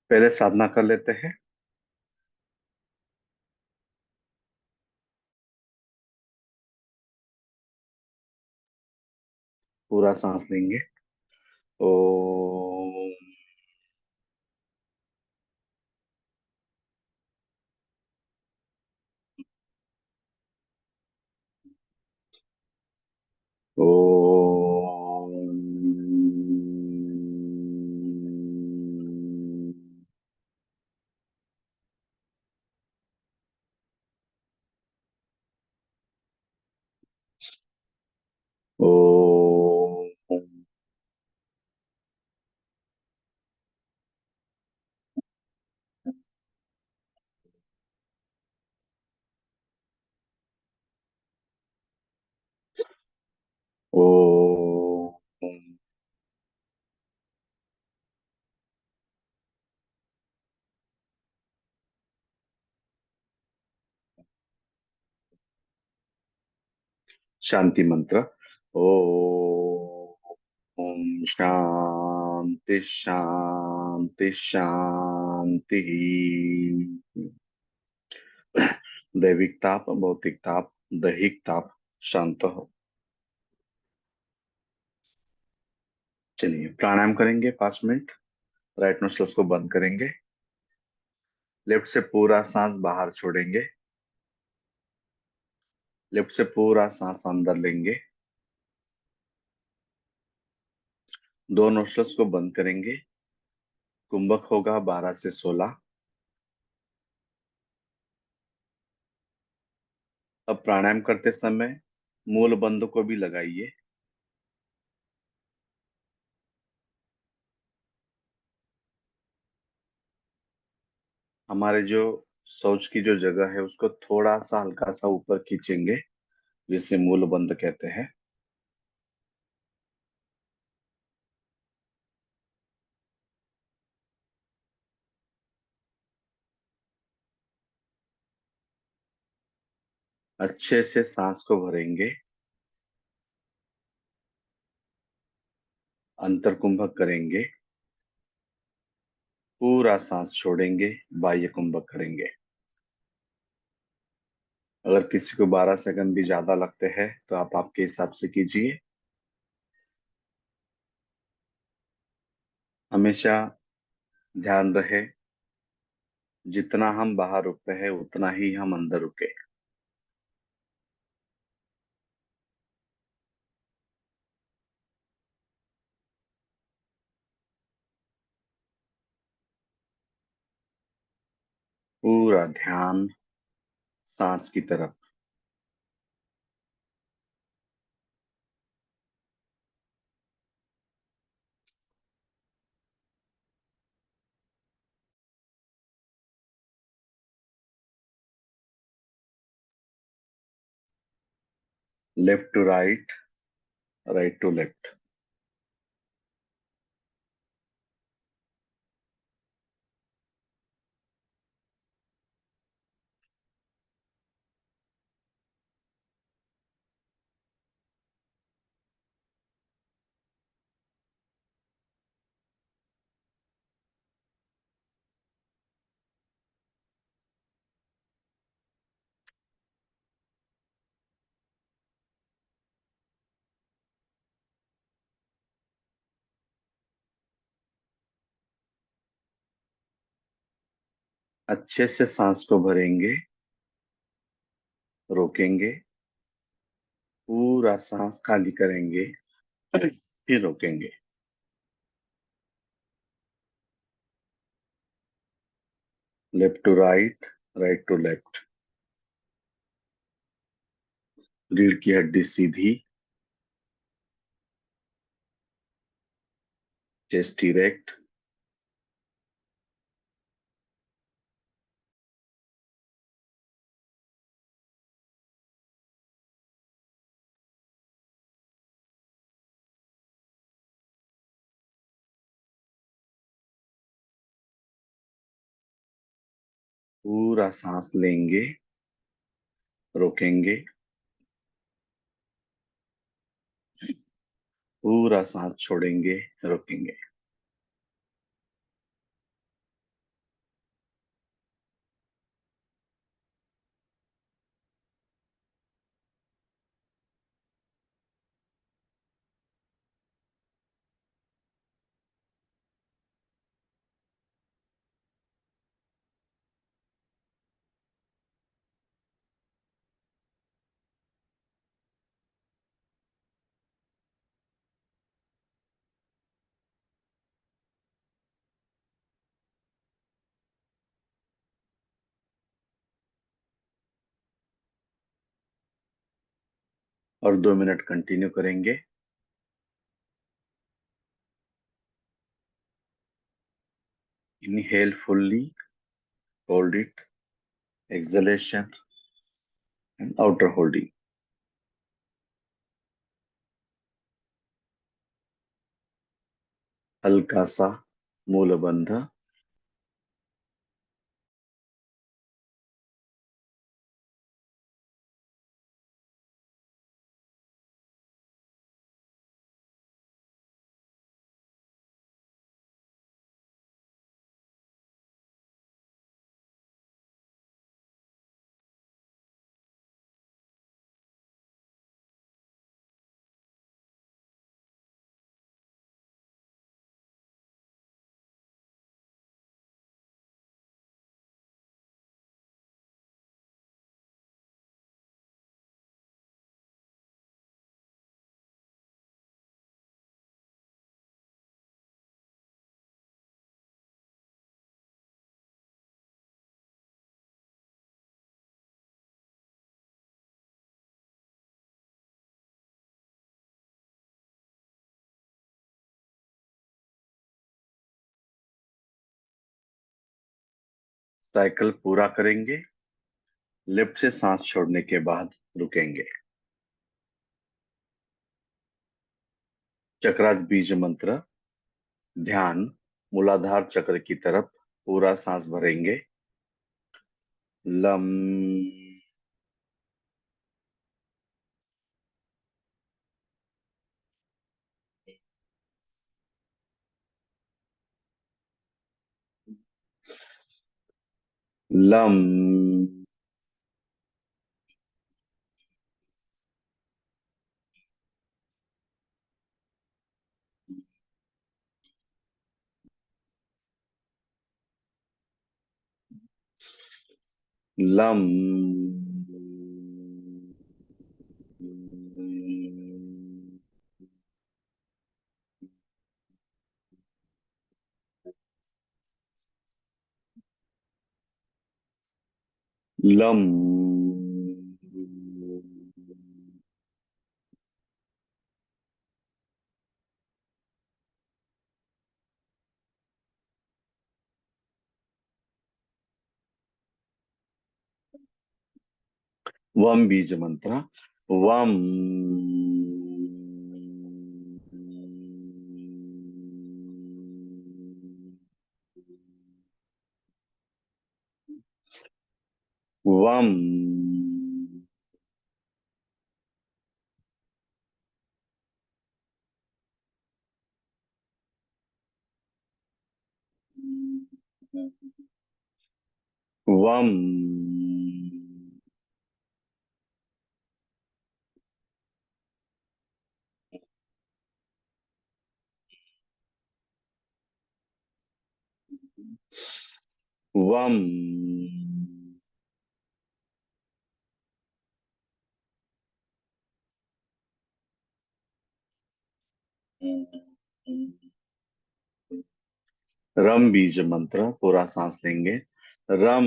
पहले साधना कर लेते हैं। पूरा सांस लेंगे। ओम। ओम। ओम। ओम। शांति मंत्र। ओम। ओम शांति शांति शांति। दैविक ताप, भौतिक ताप, दैहिक ताप शांत हो। चलिए प्राणायाम करेंगे 5 मिनट। राइट नोस्ट्रल्स को बंद करेंगे। लेफ्ट से पूरा सांस बाहर छोड़ेंगे। लेफ्ट से पूरा सांस अंदर लेंगे। दो नोस्ट्रल्स को बंद करेंगे। कुंभक होगा 12 से 16। अब प्राणायाम करते समय मूल बंद को भी लगाइए। हमारे जो शौच की जो जगह है उसको थोड़ा सा हल्का सा ऊपर खींचेंगे, जिसे मूल बंद कहते हैं। अच्छे से सांस को भरेंगे। अंतर कुंभक करेंगे। पूरा सांस छोड़ेंगे। बाह्य कुंभक करेंगे। अगर किसी को 12 सेकंड भी ज्यादा लगते हैं तो आप आपके हिसाब से कीजिए। हमेशा ध्यान रहे, जितना हम बाहर रुकते हैं उतना ही हम अंदर रुके। पूरा ध्यान सांस की तरफ। Left to right, right to left. अच्छे से सांस को भरेंगे। रोकेंगे। पूरा सांस खाली करेंगे। फिर रोकेंगे। Left to right, right to left. रीढ़ की हड्डी सीधी। Chest erect. पूरा सांस लेंगे। रोकेंगे। पूरा सांस छोड़ेंगे। रोकेंगे। और 2 मिनट कंटिन्यू करेंगे। Inhale fully, hold it, acceleration and outer holding. हल्का सा मूल बंध। साइकिल पूरा करेंगे। लेफ्ट से सांस छोड़ने के बाद रुकेंगे। चक्रास बीज मंत्र। ध्यान मूलाधार चक्र की तरफ। पूरा सांस भरेंगे। लम। लम। लम। लम। वम बीज मंत्र। वम। वम। वम। वम। रम बीज मंत्र। पूरा सांस लेंगे। रम।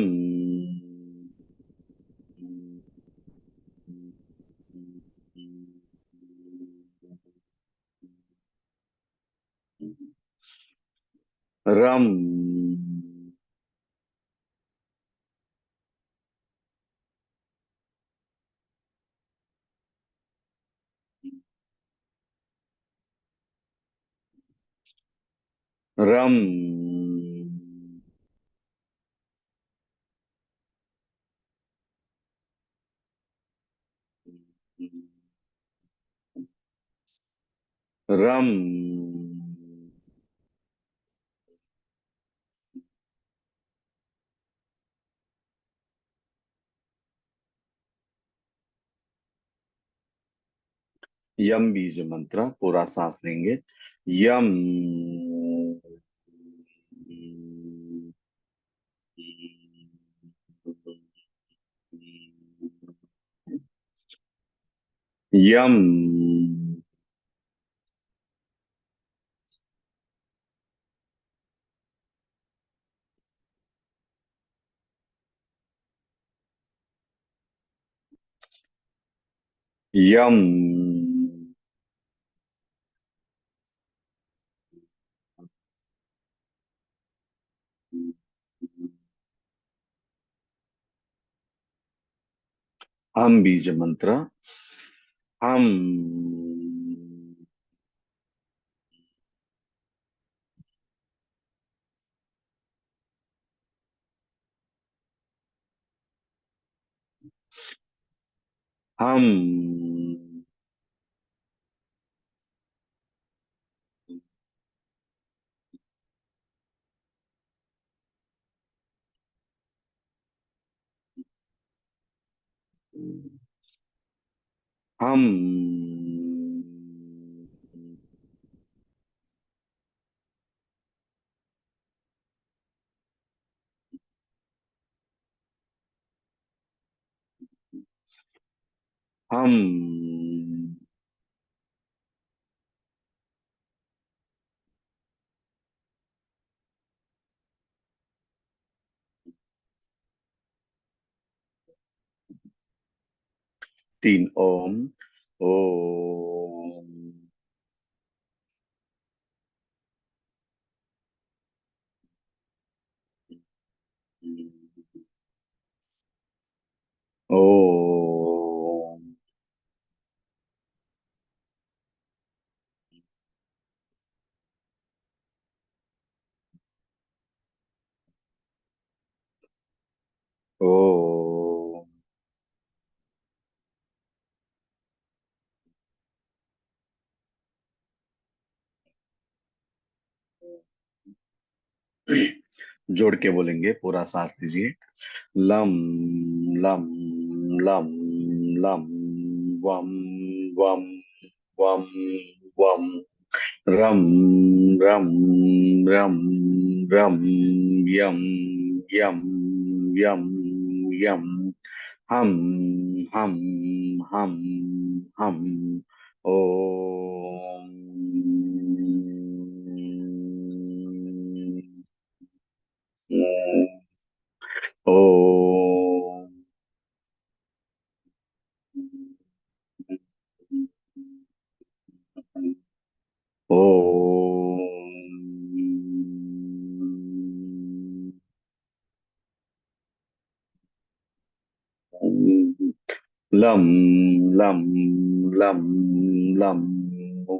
रम। रम। रम। यम बीज मंत्र। पूरा सांस लेंगे। यम। यम। यम। हम बीज मंत्र। हम। हम। हम। हम। 3 ओम। ओम। ओम। ओम। जोड़ के बोलेंगे, पूरा सांस लीजिए। लम। लम। लम। लम। वम। वम। वम। वम। रम। रम। रम। रम। यम। यम। यम। यम। हम। हम। हम। हम। ओम। ओम। ओम। लम। लम। लम। लम।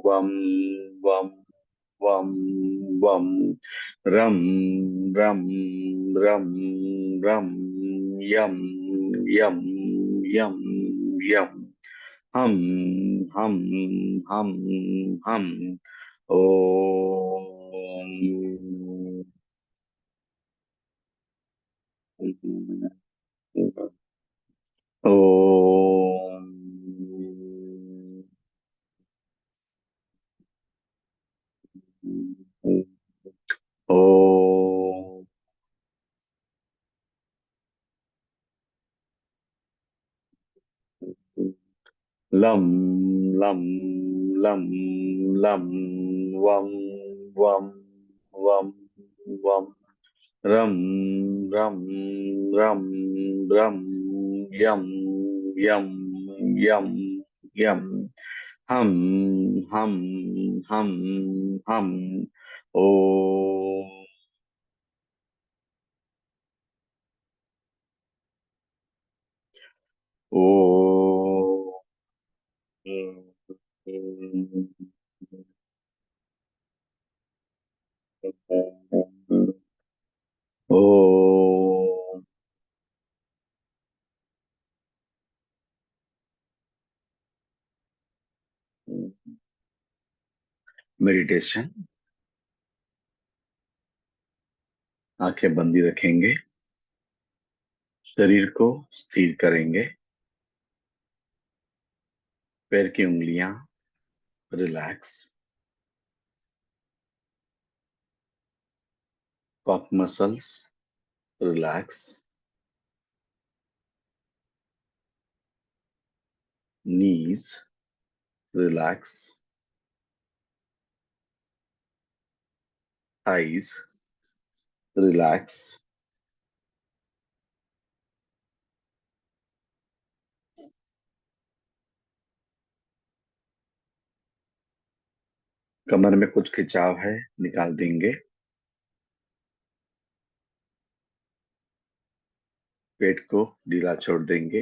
वम। वम। वम। वम। रम। रम। रम। रम। यम। यम। यम। यम। हम। हम। हम। हम। ओम। ओम। ओम। लम। लम। लम। लम। वम। वम। वम। वम। रम। रम। रम। रम। यम। यम। यम। यम। हम। हम। हम। हम। ओ। ओ। ओ। मेडिटेशन। आंखें बंदी रखेंगे। शरीर को स्थिर करेंगे। पैर की उंगलियां relax. Calf muscles relax. Knees relax. Eyes relax. कमर में कुछ खिंचाव है, निकाल देंगे। पेट को ढीला छोड़ देंगे।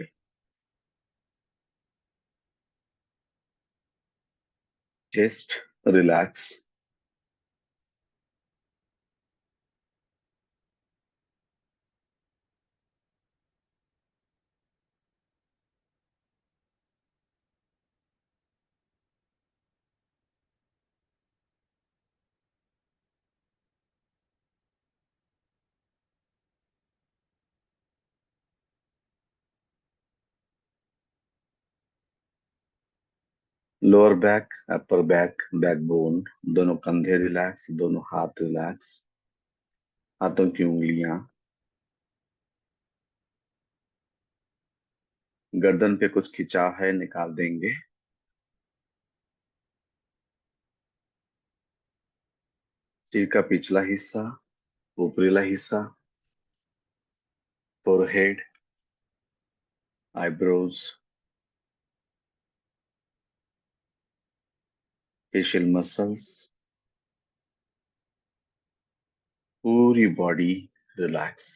Chest relax. Lower back, upper back, backbone, दोनों कंधे रिलैक्स, दोनों हाथ रिलैक्स, हाथों की उंगलियां। गर्दन पे कुछ खिंचाव है, निकाल देंगे। सिर का पिछला हिस्सा, ऊपरीला हिस्सा, फोरहेड, आईब्रोज, फेशियल मसल्स, पूरी बॉडी रिलैक्स।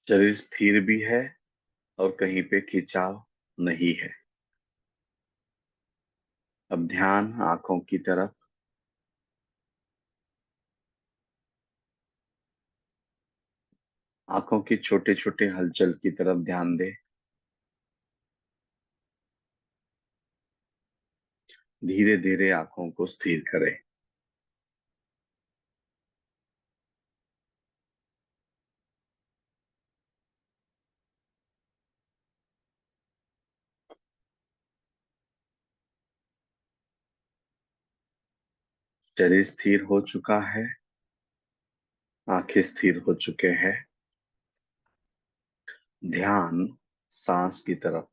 शरीर स्थिर भी है और कहीं पे खिंचाव नहीं है। अब ध्यान आंखों की तरफ। आंखों की छोटे छोटे हलचल की तरफ ध्यान दे। धीरे धीरे आंखों को स्थिर करें। शरीर स्थिर हो चुका है, आंखें स्थिर हो चुके हैं। ध्यान सांस की तरफ।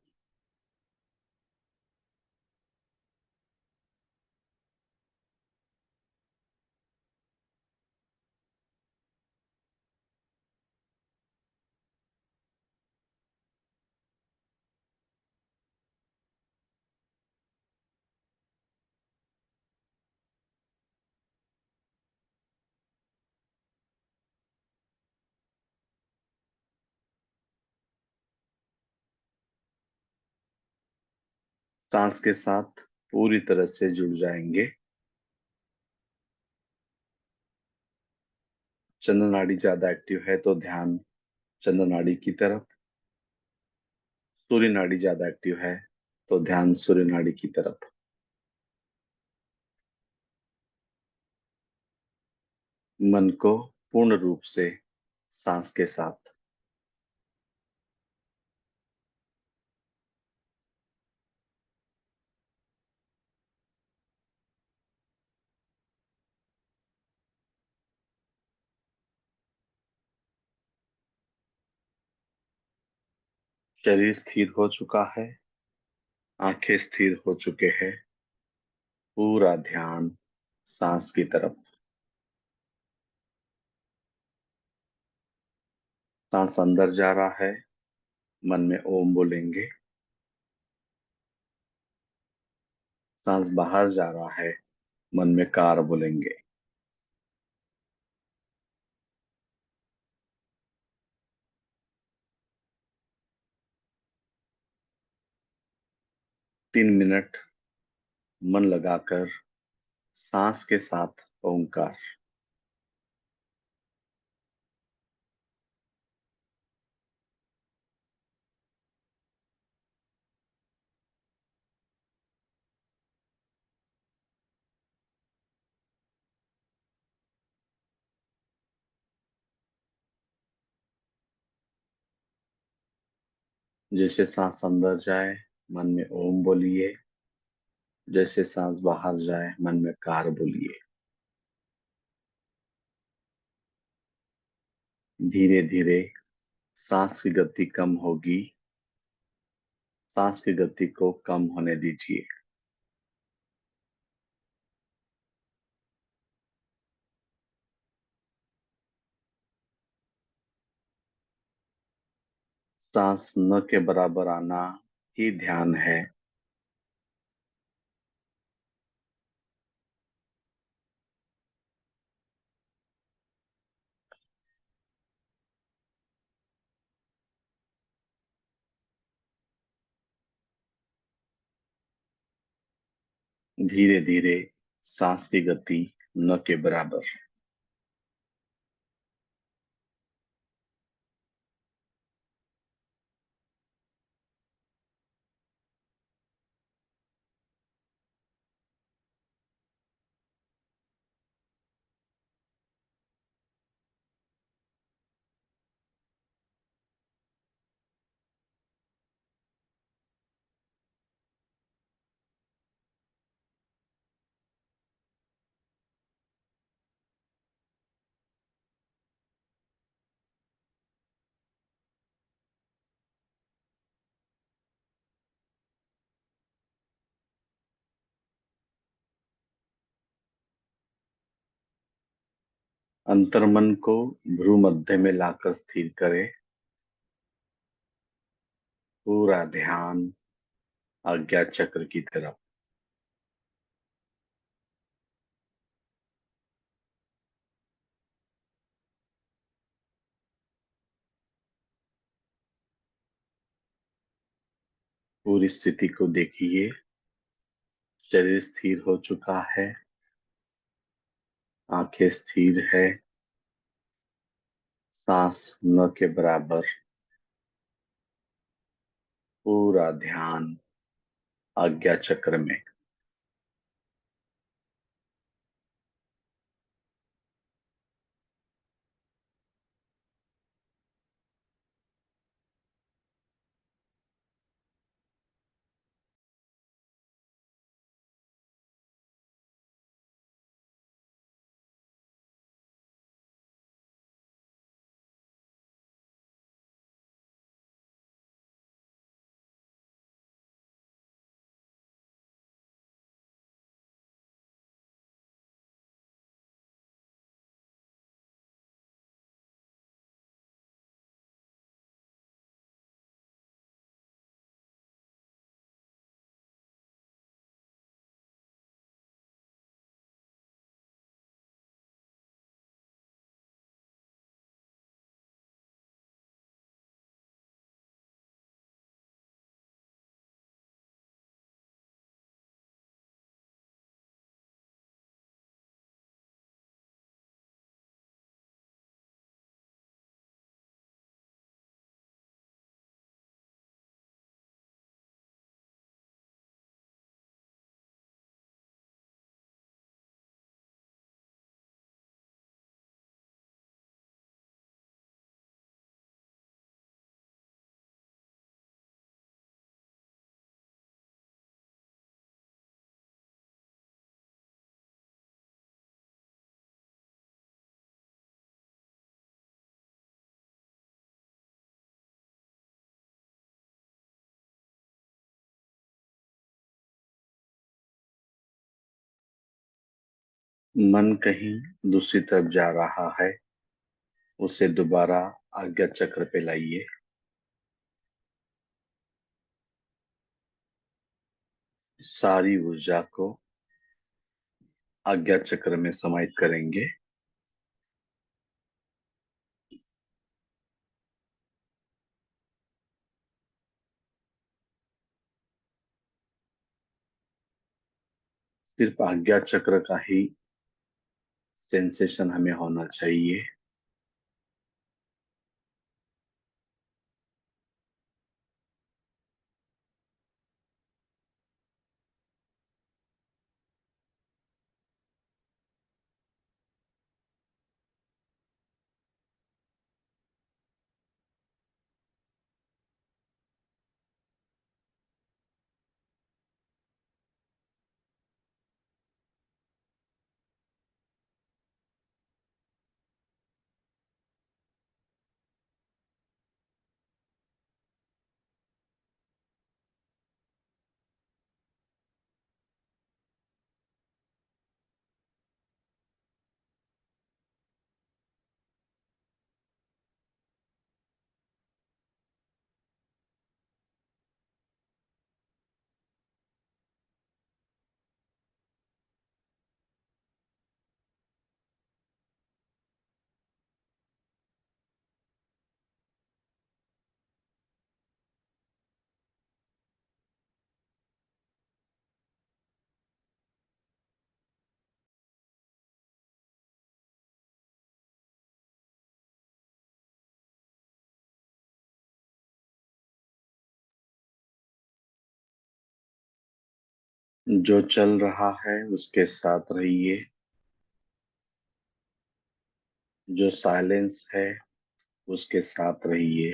सांस के साथ पूरी तरह से जुड़ जाएंगे। चंद्र नाड़ी ज्यादा एक्टिव है तो ध्यान चंद्र नाड़ी की तरफ। सूर्य नाड़ी ज्यादा एक्टिव है तो ध्यान सूर्य नाड़ी की तरफ। मन को पूर्ण रूप से सांस के साथ। शरीर स्थिर हो चुका है, आंखें स्थिर हो चुके हैं। पूरा ध्यान सांस की तरफ। सांस अंदर जा रहा है, मन में ओम बोलेंगे। सांस बाहर जा रहा है, मन में कार बोलेंगे। 3 मिनट मन लगाकर सांस के साथ ओंकार। जैसे सांस अंदर जाए, मन में ओम बोलिए। जैसे सांस बाहर जाए, मन में कार बोलिए। धीरे धीरे सांस की गति कम होगी। सांस की गति को कम होने दीजिए। सांस न के बराबर आना ही ध्यान है। धीरे धीरे, सांस की गति न के बराबर। अंतर्मन को भ्रू मध्य में लाकर स्थिर करें। पूरा ध्यान आज्ञा चक्र की तरफ। पूरी स्थिति को देखिए। शरीर स्थिर हो चुका है, आंखें स्थिर है, सांस न के बराबर। पूरा ध्यान आज्ञा चक्र में। मन कहीं दूसरी तरफ जा रहा है, उसे दोबारा आज्ञा चक्र पे लाइए। सारी ऊर्जा को आज्ञा चक्र में समाहित करेंगे। सिर्फ आज्ञा चक्र का ही सेंसेशन हमें होना चाहिए। जो चल रहा है उसके साथ रहिए। जो साइलेंस है उसके साथ रहिए।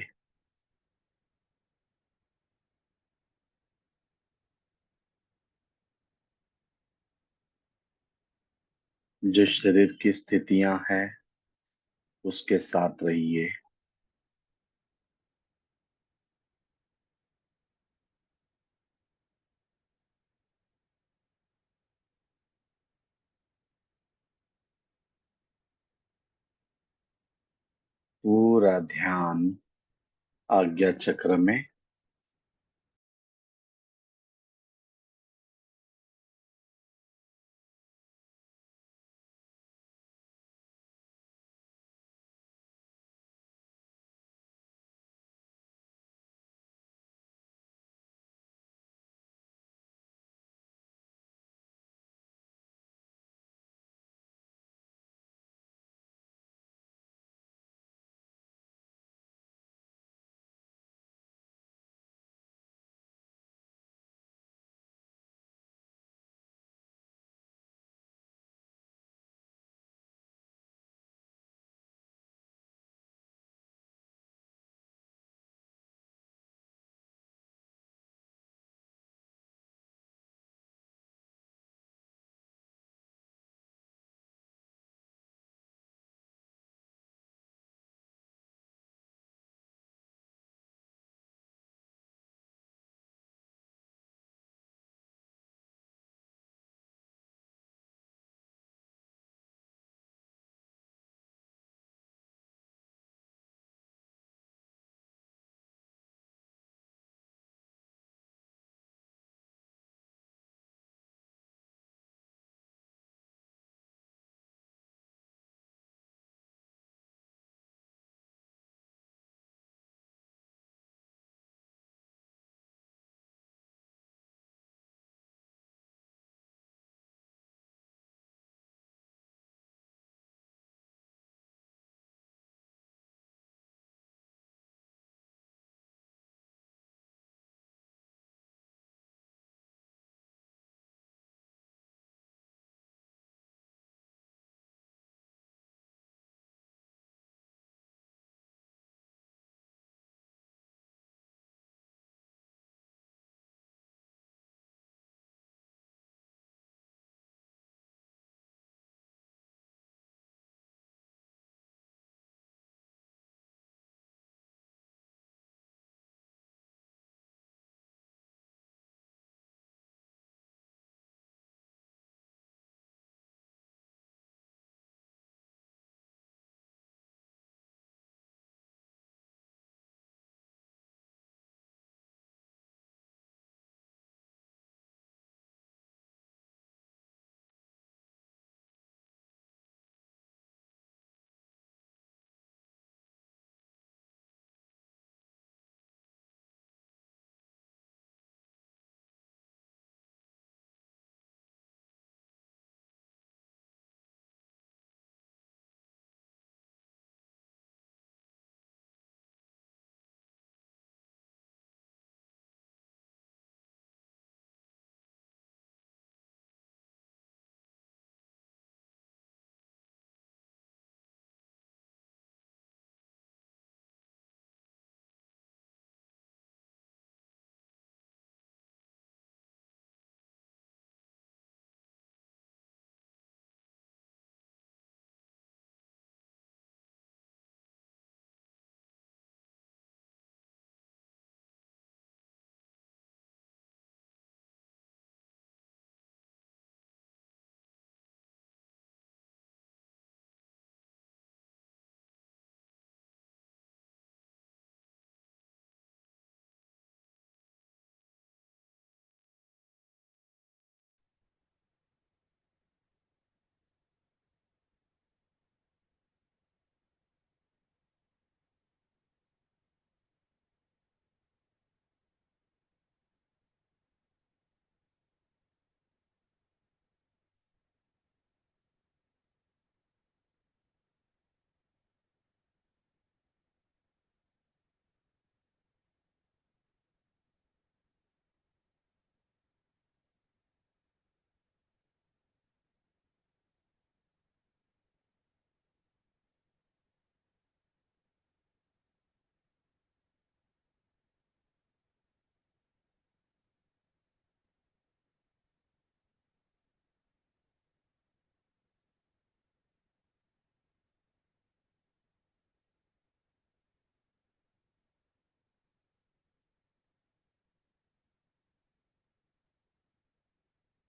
जो शरीर की स्थितियां हैं उसके साथ रहिए। पूरा ध्यान आज्ञा चक्र में।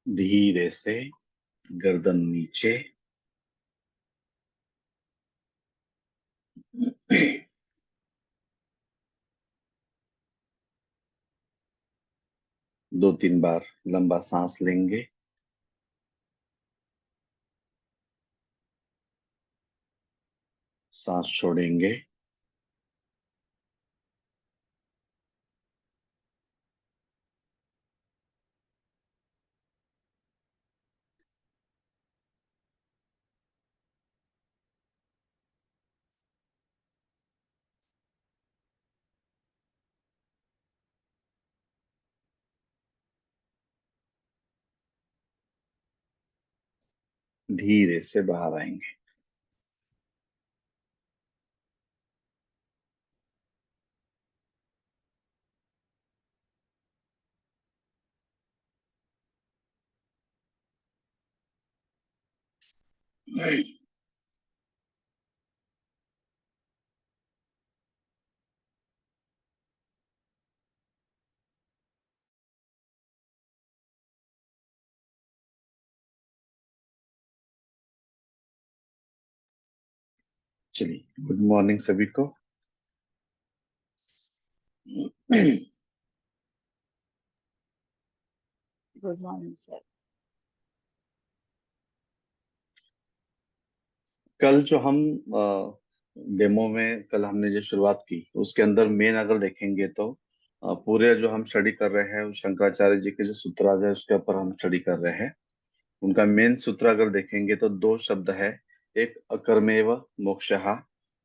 धीरे से गर्दन नीचे, 2-3 बार लंबा सांस लेंगे, सांस छोड़ेंगे, धीरे से बाहर आएंगे। चलिए, गुड मॉर्निंग सभी को। Good morning sir. कल जो हम डेमो में कल हमने जो शुरुआत की उसके अंदर मेन अगर देखेंगे तो पूरे जो हम स्टडी कर रहे हैं वो शंकराचार्य जी के जो सूत्राज है उसके ऊपर हम स्टडी कर रहे हैं। उनका मेन सूत्र अगर देखेंगे तो दो शब्द है, एक अकर्मेव मोक्षः,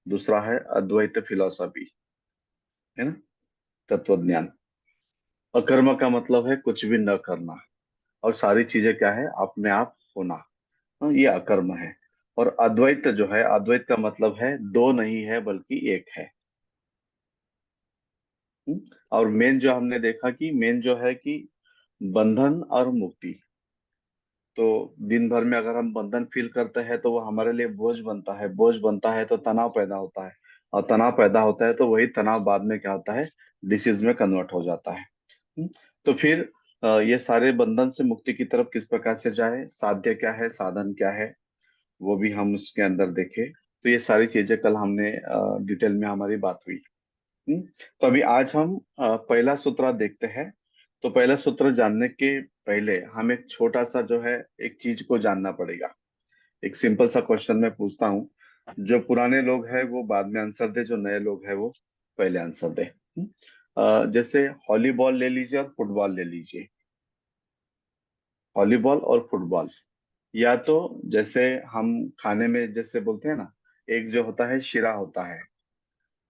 दूसरा है अद्वैत फिलॉसफी, है ना, तत्वज्ञान। अकर्म का मतलब है कुछ भी न करना, और सारी चीजें क्या है, अपने आप होना। ये अकर्म है। और अद्वैत जो है, अद्वैत का मतलब है दो नहीं है बल्कि एक है। हम्म? और मेन जो हमने देखा कि मेन जो है कि बंधन और मुक्ति। तो दिन भर में अगर हम बंधन फील करते हैं तो वो हमारे लिए बोझ बनता है, बोझ बनता है तो तनाव पैदा होता है, और तनाव पैदा होता है तो वही तनाव बाद में क्या होता है, डिसीज में कन्वर्ट हो जाता है। तो फिर ये सारे बंधन से मुक्ति की तरफ किस प्रकार से जाए, साध्य क्या है, साधन क्या है, वो भी हम उसके अंदर देखे। तो ये सारी चीजें कल हमने डिटेल में हमारी बात हुई। हम्म, तो अभी आज हम पहला सूत्र देखते हैं। तो पहला सूत्र जानने के पहले हम एक छोटा सा जो है एक चीज को जानना पड़ेगा। एक सिंपल सा क्वेश्चन मैं पूछता हूँ, जो पुराने लोग हैं वो बाद में आंसर दे, जो नए लोग हैं वो पहले आंसर दे। जैसे वॉलीबॉल ले लीजिए और फुटबॉल ले लीजिए। वॉलीबॉल और फुटबॉल, या तो जैसे हम खाने में जैसे बोलते हैं ना, एक जो होता है शिरा होता है,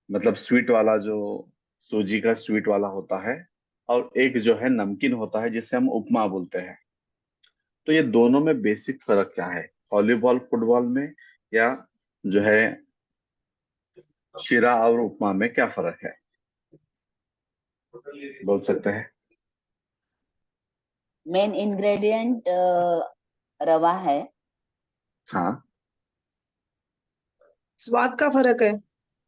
मतलब स्वीट वाला, जो सूजी का स्वीट वाला होता है, और एक जो है नमकीन होता है जिसे हम उपमा बोलते हैं। तो ये दोनों में बेसिक फर्क क्या है, वॉलीबॉल फुटबॉल में, या जो है शिरा और उपमा में क्या फर्क है, बोल सकते हैं? मेन इंग्रेडिएंट रवा है। हाँ, स्वाद का फर्क है।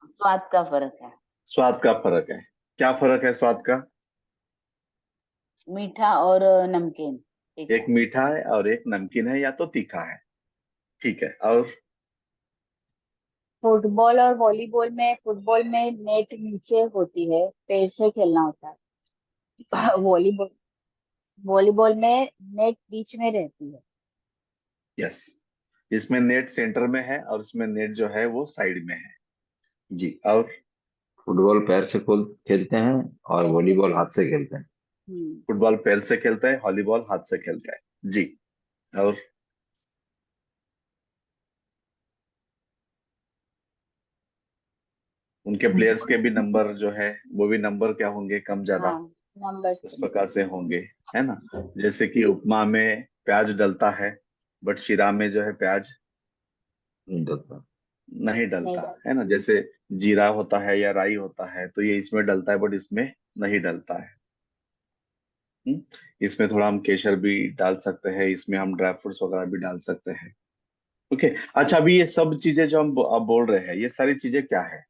स्वाद का फर्क है। स्वाद का फर्क है। क्या फर्क है स्वाद का? मीठा और नमकीन। ठीक एक है। मीठा है और एक नमकीन है या तो तीखा है। ठीक है, और फुटबॉल और वॉलीबॉल में, फुटबॉल में नेट नीचे होती है, पैर से खेलना होता है। वॉलीबॉल वॉलीबॉल में नेट बीच में रहती है। यस, इसमें नेट सेंटर में है और इसमें नेट जो है वो साइड में है। जी, और फुटबॉल पैर से खोल खेलते हैं और पैर से वॉलीबॉल खेल। हाथ से खेलते हैं। हम्म। फुटबॉल पैर से खेलता है, वॉलीबॉल हाथ से खेलता है। जी, और उनके प्लेयर्स के भी नंबर जो है वो भी नंबर क्या होंगे, कम ज्यादा हाँ, नंबर उस से। प्रकार से होंगे, है ना। जैसे कि उपमा में प्याज डलता है, बट शीरा में जो है प्याज नहीं डरता। नहीं नहीं डलता, डर। है ना। जैसे जीरा होता है या राई होता है तो ये इसमें डलता है बट इसमें नहीं डलता है। इसमें थोड़ा हम केसर भी डाल सकते हैं, इसमें हम ड्राई फ्रूट्स वगैरह भी डाल सकते हैं। ओके। अच्छा, अभी ये सब चीजें जो हम अब बोल रहे हैं ये सारी चीजें क्या है,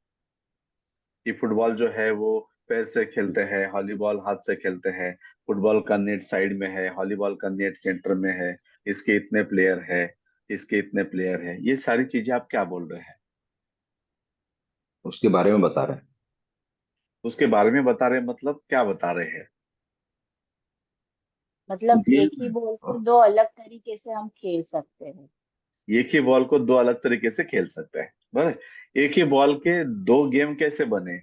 कि फुटबॉल जो है वो पैर से खेलते हैं, वॉलीबॉल हाथ से खेलते हैं, फुटबॉल का नेट साइड में है, वॉलीबॉल का नेट सेंटर में है, इसके इतने प्लेयर है, इसके इतने प्लेयर है, ये सारी चीजें आप क्या बोल रहे हैं? उसके बारे में बता रहे हैं। उसके बारे में बता रहे हैं, मतलब क्या बता रहे हैं? मतलब एक ही गेम। बॉल को दो अलग तरीके से हम खेल सकते हैं। एक ही बॉल को दो अलग तरीके से खेल सकते हैं, बराबर। एक ही बॉल के दो गेम कैसे बने?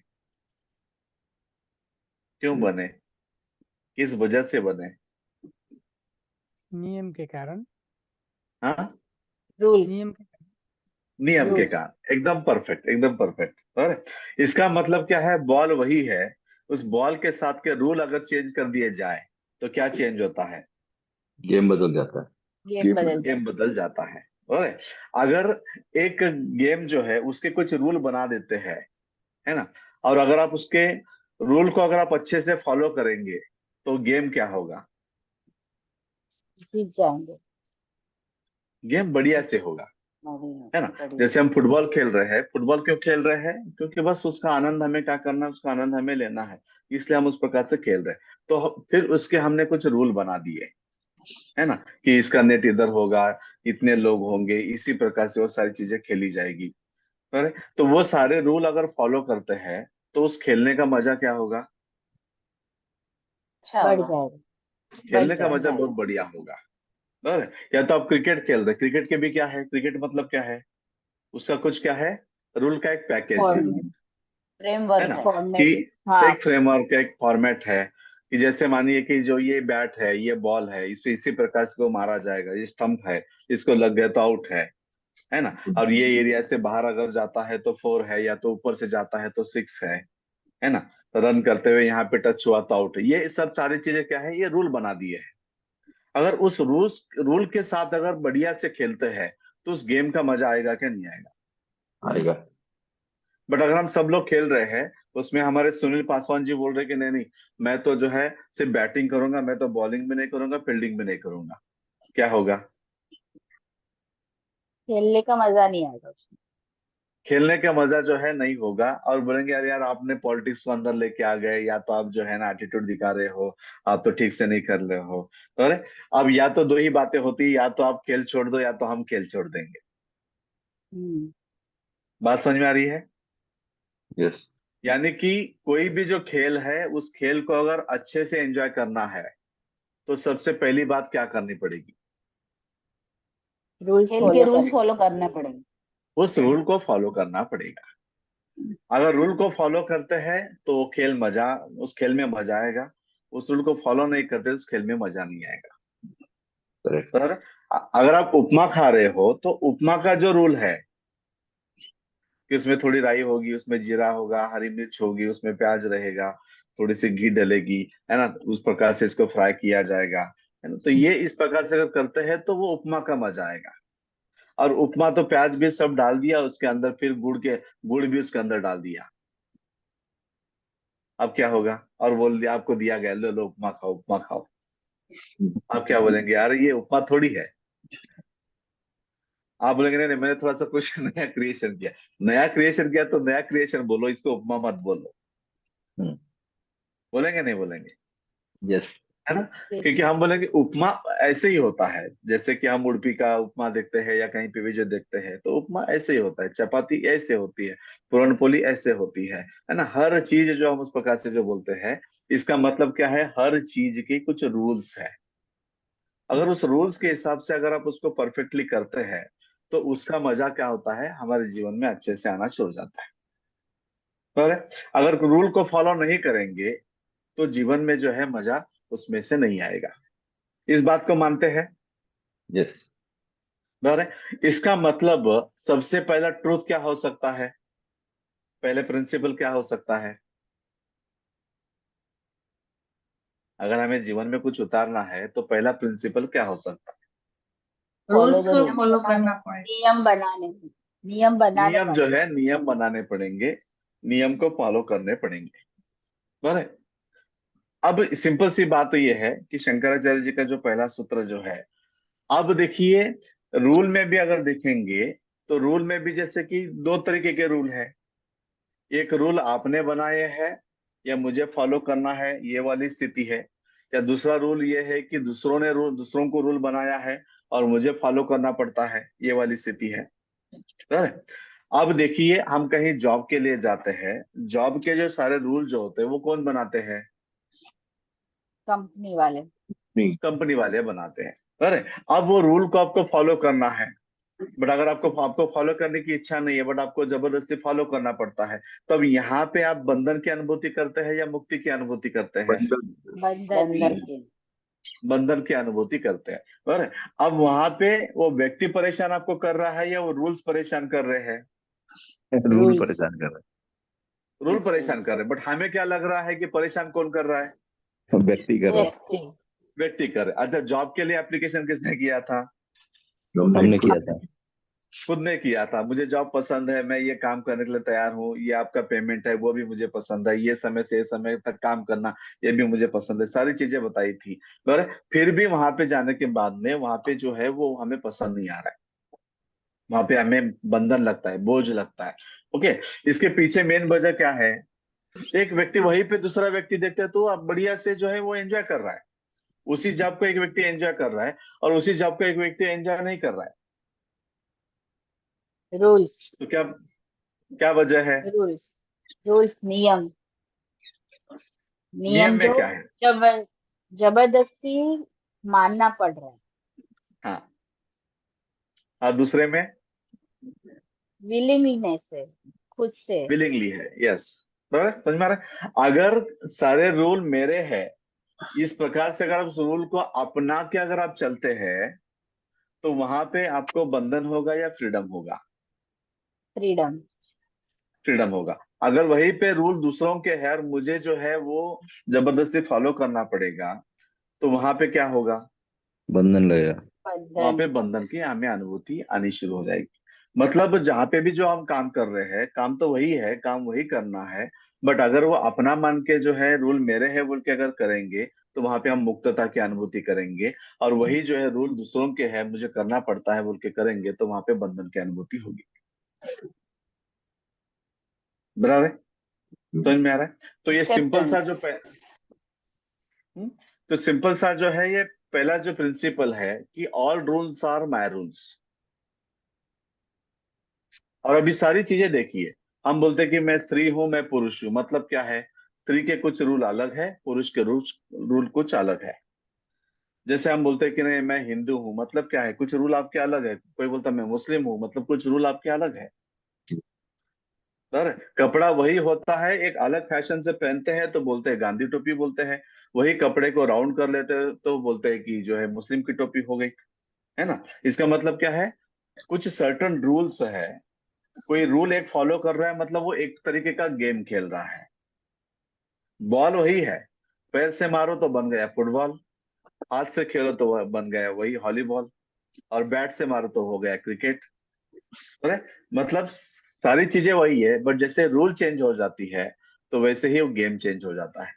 क्यों बने? किस वजह से बने? नियम के कारण। हाँ, रूल्स। नियम के नियम के रूल्स। कारण, एकदम परफेक्ट, एकदम परफेक्ट। बराबर। इसका मतलब क्या है? बॉल वही है, उस बॉल के साथ के रूल अगर चेंज कर दिए जाए तो क्या चेंज होता है? गेम बदल जाता है। गेम बदल गेम जाता बदल जाता है। बराबर। अगर एक गेम जो है उसके कुछ रूल बना देते हैं, है ना, और अगर आप उसके रूल को अगर आप अच्छे से फॉलो करेंगे तो गेम क्या होगा? है, जीत जाएंगे। गेम बढ़िया से होगा, नहीं, है ना। बढ़िया। जैसे हम फुटबॉल खेल रहे हैं, फुटबॉल क्यों खेल रहे हैं? क्योंकि बस उसका आनंद हमें क्या करना है, उसका आनंद हमें लेना है, इसलिए हम उस प्रकार से खेल रहे हैं। तो फिर उसके हमने कुछ रूल बना दिए, है ना, कि इसका नेट इधर होगा, इतने लोग होंगे, इसी प्रकार से वो सारी चीजें खेली जाएगी। पर तो वो सारे रूल अगर फॉलो करते हैं तो उस खेलने का मजा क्या होगा? अच्छा बढ़ होगा, जाएगा। बढ़ खेलने का मजा जाएगा। बहुत बढ़िया होगा। बराबर। या तो आप क्रिकेट खेल रहे, क्रिकेट के भी क्या है, क्रिकेट मतलब क्या है, उसका कुछ क्या है, रूल का एक पैकेज है फ्रेमवर्क ना, है, कि फॉर्मेट। हाँ। एक फ्रेमवर्क, एक फॉर्मेट है, कि जैसे मानिए कि जो ये बैट है, ये बॉल है, इस पे इसी प्रकार से को मारा जाएगा, ये स्टंप है, इसको लग गया तो आउट है ना। और ये एरिया से बाहर अगर जाता है तो फोर है, या तो ऊपर से जाता है तो सिक्स है ना। तो रन करते हुए यहाँ पे टच हुआ तो आउट है। ये सब सारी चीजें क्या है, ये रूल बना दिए हैं। अगर उस रूल के साथ अगर बढ़िया से खेलते हैं तो उस गेम का मजा आएगा क्या? नहीं आएगा? आएगा। बट अगर हम सब लोग खेल रहे हैं, उसमें हमारे सुनील पासवान जी बोल रहे हैं कि नहीं नहीं, मैं तो जो है सिर्फ बैटिंग करूंगा, मैं तो बॉलिंग भी नहीं करूंगा, फील्डिंग भी नहीं करूंगा, क्या होगा? खेलने का मजा नहीं आएगा उसमें। खेलने का मजा जो है नहीं होगा, और बोलेंगे यार यार आपने पॉलिटिक्स को अंदर लेके आ गए, या तो आप जो है ना एटीट्यूड दिखा रहे हो, आप तो ठीक से नहीं कर रहे हो। तो अरे, अब या तो दो ही बातें होती, या तो आप खेल छोड़ दो या तो हम खेल छोड़ देंगे। हम्म। बात समझ में आ रही है? यस। यानी कि कोई भी जो खेल है, उस खेल को अगर अच्छे से एंजॉय करना है तो सबसे पहली बात क्या करनी पड़ेगी? रूल्स खेल के रूल्स फॉलो करने पड़ेंगे। उस रूल को फॉलो करना पड़ेगा। अगर रूल को फॉलो करते हैं तो वो खेल मजा, उस खेल में मजा आएगा। उस रूल को फॉलो नहीं करते तो उस खेल में मजा नहीं आएगा। करेक्ट। पर अगर आप उपमा खा रहे हो तो उपमा का जो रूल है कि उसमें थोड़ी राई होगी, उसमें जीरा होगा, हरी मिर्च होगी, उसमें प्याज रहेगा, थोड़ी सी घी डलेगी, है ना, उस प्रकार से इसको फ्राई किया जाएगा, है ना। तो ये इस प्रकार से अगर करते हैं तो वो उपमा का मजा आएगा। और उपमा तो प्याज भी सब डाल दिया उसके अंदर, फिर गुड़ भी उसके अंदर डाल दिया, अब क्या होगा? और बोल दिया, आपको दिया गया, लो लो उपमा खाओ, उपमा खाओ। आप क्या बोलेंगे? यार ये उपमा थोड़ी है। आप बोलेंगे नहीं नहीं, मैंने थोड़ा सा कुछ नया क्रिएशन किया। नया क्रिएशन किया तो नया क्रिएशन बोलो, इसको उपमा मत बोलो। बोलेंगे नहीं बोलेंगे? यस। है ना। क्योंकि हम बोलेंगे उपमा ऐसे ही होता है, जैसे कि हम उडुपी का उपमा देखते हैं या कहीं पे भी जो देखते हैं, तो उपमा ऐसे ही होता है, चपाती ऐसे होती है, पूरनपोली ऐसे होती है ना। हर चीज जो हम उस प्रकार से जो बोलते हैं, इसका मतलब क्या है, हर चीज की कुछ रूल्स है। अगर उस रूल्स के हिसाब से अगर आप उसको परफेक्टली करते हैं तो उसका मजा क्या होता है, हमारे जीवन में अच्छे से आना शुरू हो जाता है। पर अगर रूल को फॉलो नहीं करेंगे तो जीवन में जो है मजा उसमें से नहीं आएगा। इस बात को मानते हैं? यस। बराबर है। इसका मतलब सबसे पहला ट्रूथ क्या हो सकता है, पहले प्रिंसिपल क्या हो सकता है? अगर हमें जीवन में कुछ उतारना है तो पहला प्रिंसिपल क्या हो सकता रूल्स को फॉलो करना पड़ेगा, नियम बनाने हैं, नियम है? बनाने नियम जो पड़ेंगे। है, नियम बनाने पड़ेंगे, नियम को फॉलो करने पड़ेंगे। बराबर है। अब सिंपल सी बात तो ये है कि शंकराचार्य जी का जो पहला सूत्र जो है, अब देखिए, रूल में भी अगर देखेंगे तो रूल में भी जैसे कि दो तरीके के रूल है। एक रूल आपने बनाए हैं या मुझे फॉलो करना है, ये वाली स्थिति है। या दूसरा रूल ये है कि दूसरों को रूल बनाया है और मुझे फॉलो करना पड़ता है, ये वाली स्थिति है। है? अब देखिए, हम कहीं जॉब के लिए जाते हैं, जॉब के जो सारे रूल जो होते हैं वो कौन बनाते हैं? कंपनी वाले। कंपनी वाले बनाते हैं। अरे, अब वो रूल को आपको फॉलो करना है, बट अगर आपको आपको फॉलो करने की इच्छा नहीं है, बट आपको जबरदस्ती फॉलो करना पड़ता है, तो अब यहाँ पे आप बंधन की अनुभूति करते हैं या मुक्ति की अनुभूति करते हैं? बंधन के। बंधन की अनुभूति करते हैं। और अब वहां पे वो व्यक्ति परेशान आपको कर रहा है या वो रूल्स परेशान कर रहे हैं? Rule rules. परेशान कर रूल परेशान कर रूल्स। रहे हैं, बट हमें क्या लग रहा है कि परेशान कौन कर रहा है? रहे, व्यक्ति कर रहा है। व्यक्ति। व्यक्ति कर रहे हैं। अच्छा, जॉब के लिए एप्लीकेशन किसने किया था? हमने किया था। खुद ने किया था। मुझे जॉब पसंद है, मैं ये काम करने के लिए तैयार हूँ, ये आपका पेमेंट है वो भी मुझे पसंद है, ये समय से ये समय तक काम करना ये भी मुझे पसंद है, सारी चीजें बताई थी। पर फिर भी वहां पे जाने के बाद में वहां पे जो है वो हमें पसंद नहीं आ रहा है, वहां पे हमें बंधन लगता है, बोझ लगता है। ओके, इसके पीछे मेन वजह क्या है? एक व्यक्ति वहीं पे दूसरा व्यक्ति देखते हैं तो अब बढ़िया से जो है वो एंजॉय कर रहा है, उसी जॉब को एक व्यक्ति एंजॉय कर रहा है और उसी जॉब को एक व्यक्ति एंजॉय नहीं कर रहा है। रूल्स। तो क्या क्या वजह है? रूल्स। रूल्स, नियम। नियम नियम में जो क्या है? जबर जबरदस्ती मानना पड़ रहा है। हाँ, और दूसरे में विलिंगनेस है, खुद से। विलिंगली है। यस, बराबर, समझ में आ रहा है? अगर सारे रूल मेरे हैं, इस प्रकार से अगर आप उस रूल को अपना के अगर आप चलते हैं, तो वहां पे आपको बंधन होगा या फ्रीडम होगा? फ्रीडम। फ्रीडम होगा। अगर वहीं पे रूल दूसरों के है और मुझे जो है वो जबरदस्ती फॉलो करना पड़ेगा, तो वहां पे क्या होगा? बंधन लगेगा। वहां बंधन। पे बंधन की हमें अनुभूति आनी शुरू हो जाएगी। मतलब जहां पे भी जो हम काम कर रहे हैं, काम तो वही है, काम वही करना है, बट अगर वो अपना मान के जो है रूल मेरे है बोल के अगर करेंगे, तो वहां पे हम मुक्तता की अनुभूति करेंगे। और वही जो है रूल दूसरों के है, मुझे करना पड़ता है बोल के करेंगे, तो वहां पे बंधन की अनुभूति होगी। बराबर है? समझ में आ रहा है? तो ये सिंपल सा एक्सेप्टेंस। जो हम्म, तो सिंपल सा जो है ये पहला जो प्रिंसिपल है कि all rules are my rules. और अभी सारी चीजें देखिए, हम बोलते हैं कि मैं स्त्री हूं, मैं पुरुष हूं, मतलब क्या है? स्त्री के कुछ रूल अलग है, पुरुष के रूल रूल कुछ अलग है। जैसे हम बोलते हैं कि नहीं मैं हिंदू हूं, मतलब क्या है? कुछ रूल आपके अलग है। कोई बोलता है मैं मुस्लिम हूं, मतलब कुछ रूल आपके अलग है। सर, कपड़ा वही होता है, एक अलग फैशन से पहनते हैं तो बोलते हैं गांधी टोपी बोलते हैं, वही कपड़े को राउंड कर लेते हैं तो बोलते हैं कि जो है मुस्लिम की टोपी हो गई। है ना? इसका मतलब क्या है? कुछ सर्टन रूल्स है। कोई रूल एक फॉलो कर रहा है, मतलब वो एक तरीके का गेम खेल रहा है। बॉल वही है, पैर से मारो तो बन गया फुटबॉल, हाथ से खेलो तो वह बन गया वही वॉलीबॉल, और बैट से मारो तो हो गया क्रिकेट। है? मतलब सारी चीजें वही है, बट जैसे रूल चेंज हो जाती है, तो वैसे ही वो गेम चेंज हो जाता है।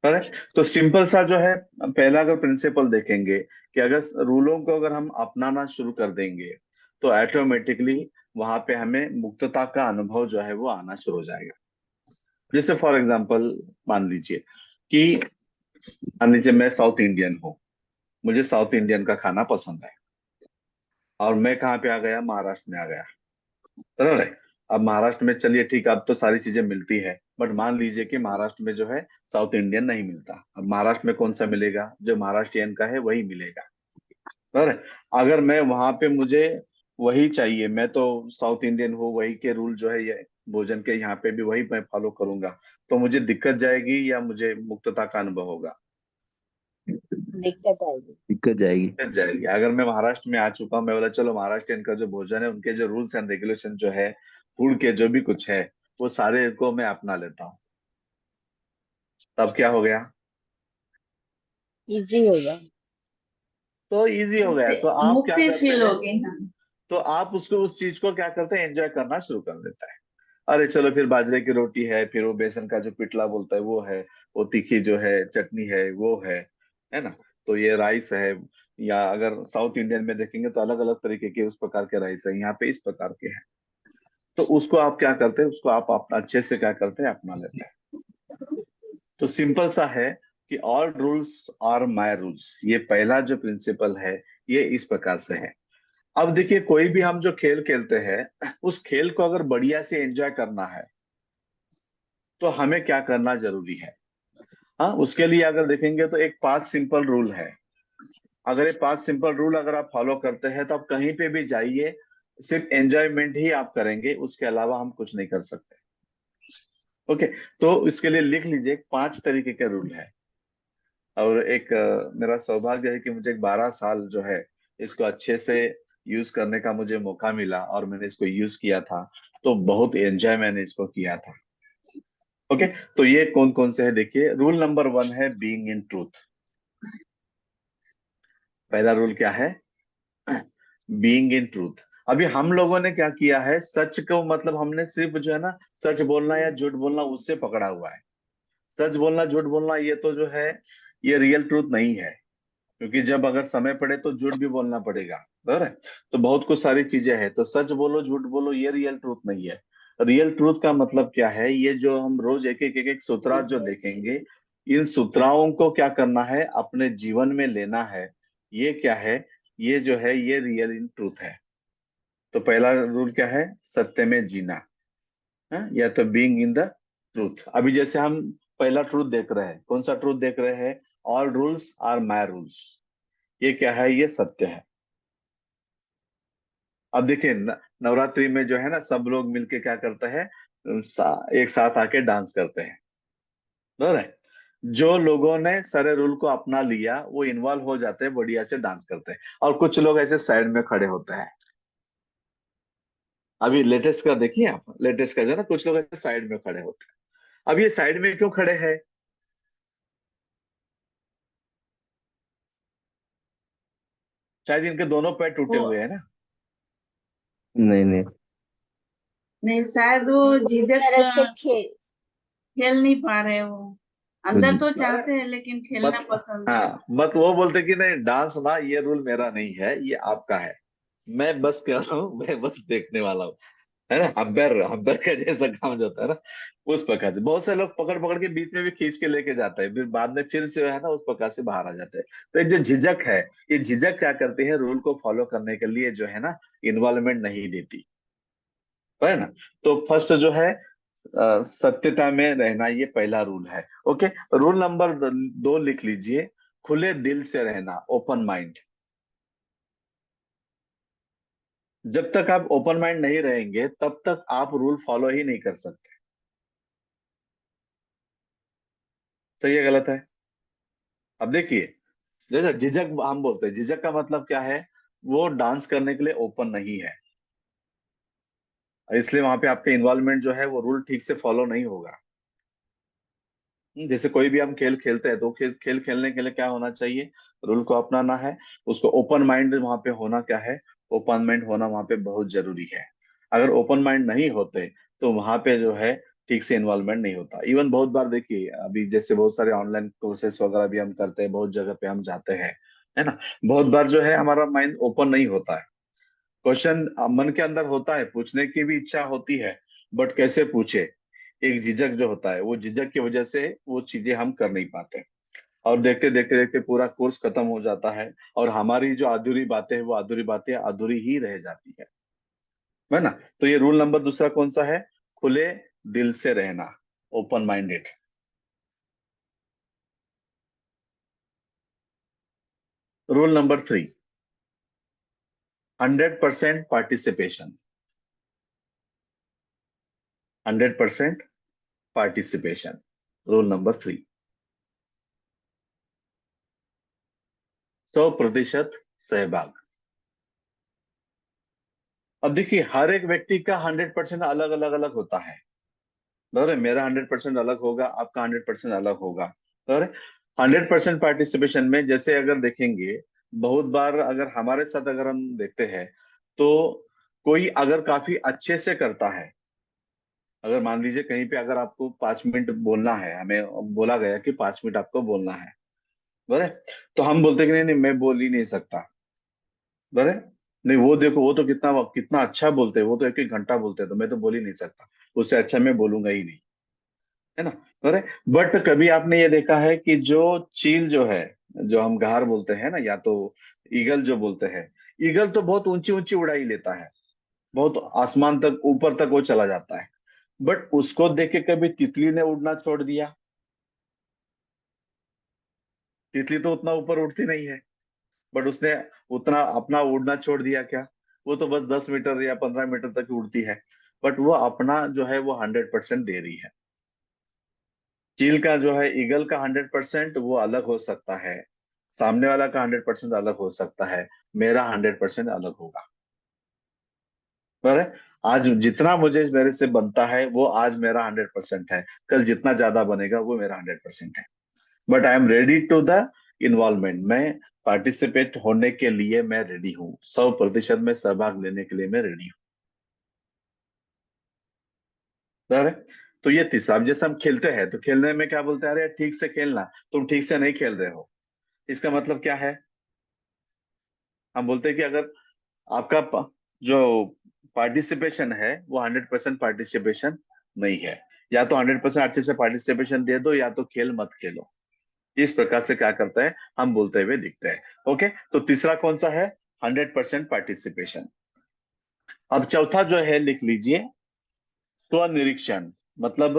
है? तो सिंपल सा जो है, पहला अगर प्रिंसिपल देखेंगे कि अगर रूलों को अगर हम अपनाना शुरू कर देंगे, तो ऑटोमेटिकली वहां पे हमें मुक्तता का अनुभव जो है वो आना शुरू हो जाएगा। जैसे फॉर एग्जाम्पल, मान लीजिए कि मान लीजिए मैं साउथ इंडियन हूँ, मुझे साउथ इंडियन का खाना पसंद है, और मैं कहाँ पे आ गया? महाराष्ट्र में आ गया। बराबर है? अब महाराष्ट्र में चलिए ठीक है, अब तो सारी चीजें मिलती है, बट मान लीजिए कि महाराष्ट्र में जो है साउथ इंडियन नहीं मिलता। अब महाराष्ट्र में कौन सा मिलेगा? जो महाराष्ट्रियन का है वही मिलेगा। बराबर है? अगर मैं वहां पे मुझे वही चाहिए, मैं तो साउथ इंडियन हूँ, वही के रूल जो है ये भोजन के यहाँ पे भी वही मैं फॉलो करूंगा, तो मुझे दिक्कत जाएगी या मुझे मुक्तता का अनुभव होगा? दिक्कत आएगी। दिक्कत जाएगी। दिक्कत जाएगी। अगर मैं महाराष्ट्र में आ चुका हूँ, मैं बोला चलो महाराष्ट्र का जो भोजन है, उनके जो रूल्स एंड रेगुलेशन जो है, फूड के जो भी कुछ है, वो सारे को मैं अपना लेता हूँ, तब क्या हो गया? इजी होगा। तो इजी हो गया। मुक्ति तो आप क्या मुक्ति करते फील हैं? होगी हाँ। तो आप उसको उस चीज को क्या करते हैं? एंजॉय करना शुरू कर देता है। अरे चलो, फिर बाजरे की रोटी है, फिर वो बेसन का जो पिटला बोलता है वो है, वो तीखी जो है चटनी है वो है ना? तो ये राइस है। या अगर साउथ इंडियन में देखेंगे तो अलग अलग तरीके के उस प्रकार के राइस है, यहाँ पे इस प्रकार के हैं। तो उसको आप क्या करते हैं, उसको आप अपना अच्छे से क्या करते हैं, अपना लेते हैं। तो सिंपल सा है कि all rules are my rules, ये पहला जो प्रिंसिपल है ये इस प्रकार से है। अब देखिए, कोई भी हम जो खेल खेलते हैं उस खेल को अगर बढ़िया से एंजॉय करना है तो हमें क्या करना जरूरी है। हाँ, उसके लिए अगर देखेंगे तो एक 5 सिंपल रूल है। अगर ये 5 सिंपल रूल अगर आप फॉलो करते हैं तो आप कहीं पे भी जाइए, सिर्फ एंजॉयमेंट ही आप करेंगे, उसके अलावा हम कुछ नहीं कर सकते। ओके, तो इसके लिए लिख लीजिए 5 तरीके के रूल है। और एक मेरा सौभाग्य है कि मुझे 12 साल जो है इसको अच्छे से यूज करने का मुझे मौका मिला, और मैंने इसको यूज किया था, तो बहुत एंजॉय मैंने इसको किया था। ओके, तो ये कौन कौन से है देखिए। रूल नंबर 1 है बीइंग इन ट्रूथ। पहला रूल क्या है? Being in truth. अभी हम लोगों ने क्या किया है, सच को मतलब हमने सिर्फ जो है ना, सच बोलना या झूठ बोलना उससे पकड़ा हुआ है। सच बोलना झूठ बोलना ये तो जो है, ये रियल ट्रूथ नहीं है। क्योंकि जब अगर समय पड़े तो झूठ भी बोलना पड़ेगा, बराबर है। तो बहुत कुछ सारी चीजें हैं, तो सच बोलो झूठ बोलो ये रियल ट्रूथ नहीं है। रियल ट्रूथ का मतलब क्या है, ये जो हम रोज एक एक सूत्रात जो देखेंगे, इन सूत्राओं को क्या करना है, अपने जीवन में लेना है। ये क्या है, ये जो है ये रियल इन ट्रूथ है। तो पहला रूल क्या है, सत्य में जीना है, या तो बीइंग इन द ट्रूथ। अभी जैसे हम पहला ट्रूथ देख रहे हैं, कौन सा ट्रूथ देख रहे हैं? All rules are my rules. ये क्या है, ये सत्य है। अब देखिए नवरात्रि में जो है ना, सब लोग मिलके क्या करते हैं, एक साथ आके डांस करते हैं, बराबर है। जो लोगों ने सारे रूल को अपना लिया वो इन्वॉल्व हो जाते हैं, बढ़िया से डांस करते हैं। और कुछ लोग ऐसे साइड में खड़े होते हैं। अभी लेटेस्ट का देखिए आप, लेटेस्ट का जो है ना, कुछ लोग ऐसे साइड में खड़े होते हैं। अब ये साइड में क्यों खड़े हैं? शायद इनके दोनों पैर टूटे वो हुए हैं ना। नहीं नहीं। नहीं, शायद वो वो इस झिझक तरह से खेल खेल नहीं पा रहे वो। वो अंदर जी- तो चाहते हैं लेकिन खेलना मत पसंद नहीं। हाँ, मत वो बोलते कि नहीं डांस ना, ये रूल मेरा नहीं है, ये आपका है। मैं बस कह रहा हूँ, मैं बस देखने वाला हूँ, है ना। अम्पायर अम्पायर का जैसा काम जो होता है ना, उस प्रकार से बहुत से लोग पकड़ पकड़ के बीच में भी खींच के लेके जाते हैं, फिर बाद में फिर से है ना उस प्रकार से बाहर आ जाते हैं। तो ये जो झिझक है, ये झिझक क्या करती है, रूल को फॉलो करने के लिए जो है ना, इन्वॉल्वमेंट नहीं देती, है ना। तो फर्स्ट जो है सत्यता में रहना, ये पहला रूल है। ओके, रूल नंबर 2 लिख लीजिए, खुले दिल से रहना, ओपन माइंड। जब तक आप ओपन माइंड नहीं रहेंगे तब तक आप रूल फॉलो ही नहीं कर सकते। सही है गलत है? अब देखिए, जैसे झिझक हम बोलते हैं, झिझक का मतलब क्या है, वो डांस करने के लिए ओपन नहीं है, इसलिए वहां पे आपका इन्वॉल्वमेंट जो है वो रूल ठीक से फॉलो नहीं होगा। जैसे कोई भी हम खेल खेलते हैं तो खेल खेल खेलने के लिए क्या होना चाहिए, रूल को अपनाना है। उसको ओपन माइंड वहां पे होना क्या है, ओपन माइंड होना वहां पे बहुत जरूरी है। अगर ओपन माइंड नहीं होते तो वहां पे जो है ठीक से इन्वॉल्वमेंट नहीं होता। इवन बहुत बार देखिए, अभी जैसे बहुत सारे ऑनलाइन कोर्सेस वगैरह भी हम करते हैं, बहुत जगह पे हम जाते हैं, है ना। बहुत बार जो है हमारा माइंड ओपन नहीं होता है। क्वेश्चन मन के अंदर होता है, पूछने की भी इच्छा होती है, बट कैसे पूछे, एक झिझक जो होता है, वो झिझक की वजह से वो चीजें हम कर नहीं पाते। और देखते देखते देखते पूरा कोर्स खत्म हो जाता है, और हमारी जो अधूरी बातें हैं वो अधूरी बातें अधूरी ही रह जाती है ना। तो ये रूल नंबर दूसरा कौन सा है, खुले दिल से रहना, open minded. Rule number 3, 100% participation. 100% participation, rule number 3। 100% सहभाग। अब देखिए, हर एक व्यक्ति का 100% अलग अलग अलग होता है, बराबर है। मेरा 100% अलग होगा, आपका 100% अलग होगा, बराबर है। 100% पार्टिसिपेशन में जैसे अगर देखेंगे, बहुत बार अगर हमारे साथ अगर हम देखते हैं, तो कोई अगर काफी अच्छे से करता है, अगर मान लीजिए कहीं पे अगर आपको 5 मिनट बोलना है, हमें बोला गया कि 5 मिनट आपको बोलना है, बराबर है। तो हम बोलते हैं कि नहीं नहीं मैं बोल ही नहीं सकता, बराबर है। नहीं वो देखो, वो तो कितना कितना अच्छा बोलते हैं, वो तो एक एक घंटा बोलते हैं, तो मैं तो बोल ही नहीं सकता, उससे अच्छा मैं बोलूंगा ही नहीं, है ना। अरे बट कभी आपने ये देखा है कि जो चील जो है, जो हम घार बोलते हैं ना, या तो ईगल जो बोलते हैं, ईगल तो बहुत ऊंची ऊंची उड़ाई लेता है, बहुत आसमान तक ऊपर तक वो चला जाता है, बट उसको देख के कभी तितली ने उड़ना छोड़ दिया? तितली तो उतना ऊपर उड़ती नहीं है, बट उसने उतना अपना उड़ना छोड़ दिया क्या? वो तो बस 10 मीटर या 15 मीटर तक ही उड़ती है, बट वो अपना जो है वो 100% दे रही है। चील का जो है, ईगल का 100% वो अलग हो सकता है, सामने वाला का 100% अलग हो सकता है, मेरा 100% अलग होगा। पर आज जितना मुझे मेरे से बनता है वो आज मेरा 100% है, कल जितना ज्यादा बनेगा वो मेरा 100% है। But I am ready to the involvement, मैं पार्टिसिपेट होने के लिए मैं रेडी हूँ, 100% में सहभाग लेने के लिए मैं रेडी हूँ। बराबर है? तो ये तीसरा, अब जैसे हम खेलते हैं तो खेलने में क्या बोलते हैं, अरे ठीक से खेलना, तुम ठीक से नहीं खेल रहे हो, इसका मतलब क्या है? हम बोलते हैं कि अगर आपका जो पार्टिसिपेशन है वो 100% पार्टिसिपेशन नहीं है, या तो 100% अच्छे से पार्टिसिपेशन दे दो, या तो खेल मत खेलो। इस प्रकार से क्या करता है, हम बोलते हुए दिखते हैं। ओके, तो तीसरा कौन सा है? 100% पार्टिसिपेशन। अब चौथा जो है लिख लीजिए, स्वनिरीक्षण। मतलब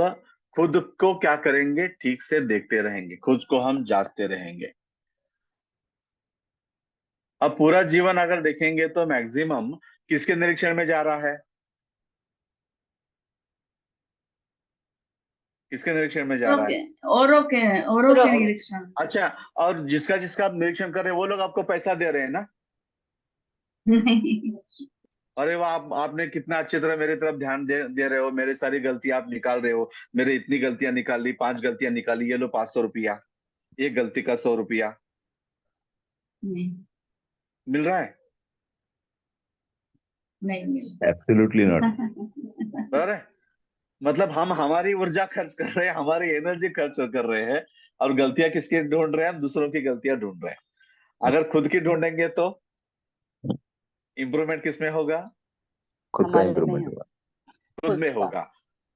खुद को क्या करेंगे, ठीक से देखते रहेंगे, खुद को हम जांचते रहेंगे। अब पूरा जीवन अगर देखेंगे तो मैक्सिमम किसके निरीक्षण में जा रहा है? किसके निरीक्षण में जा औरों रहा के है? औरों दूसरों के को। निरीक्षण। अच्छा, और जिसका जिसका आप निरीक्षण कर रहे हैं वो लोग आपको पैसा दे रहे हैं ना? नहीं। अरे वाह, आपने कितना अच्छी तरह मेरी तरफ ध्यान दे रहे हो, मेरी सारी गलतियां आप निकाल रहे हो, मेरे इतनी गलतियां निकाल ली, 5 गलतियां निकाली, ये लो 500 रुपया, एक गलती का 100 रुपया नहीं, मिल रहा है। नहीं मिल। Absolutely not. अरे मतलब हम हमारी ऊर्जा खर्च कर रहे हैं, हमारी एनर्जी खर्च कर रहे हैं, और गलतियां किसकी ढूंढ रहे हैं? हम दूसरों की गलतियां ढूंढ रहे हैं। अगर खुद की ढूंढेंगे तो इम्प्रूवमेंट किसमें होगा? खुद का हमारे में इम्प्रूवमेंट है, होगा। खुद खुद में का। होगा।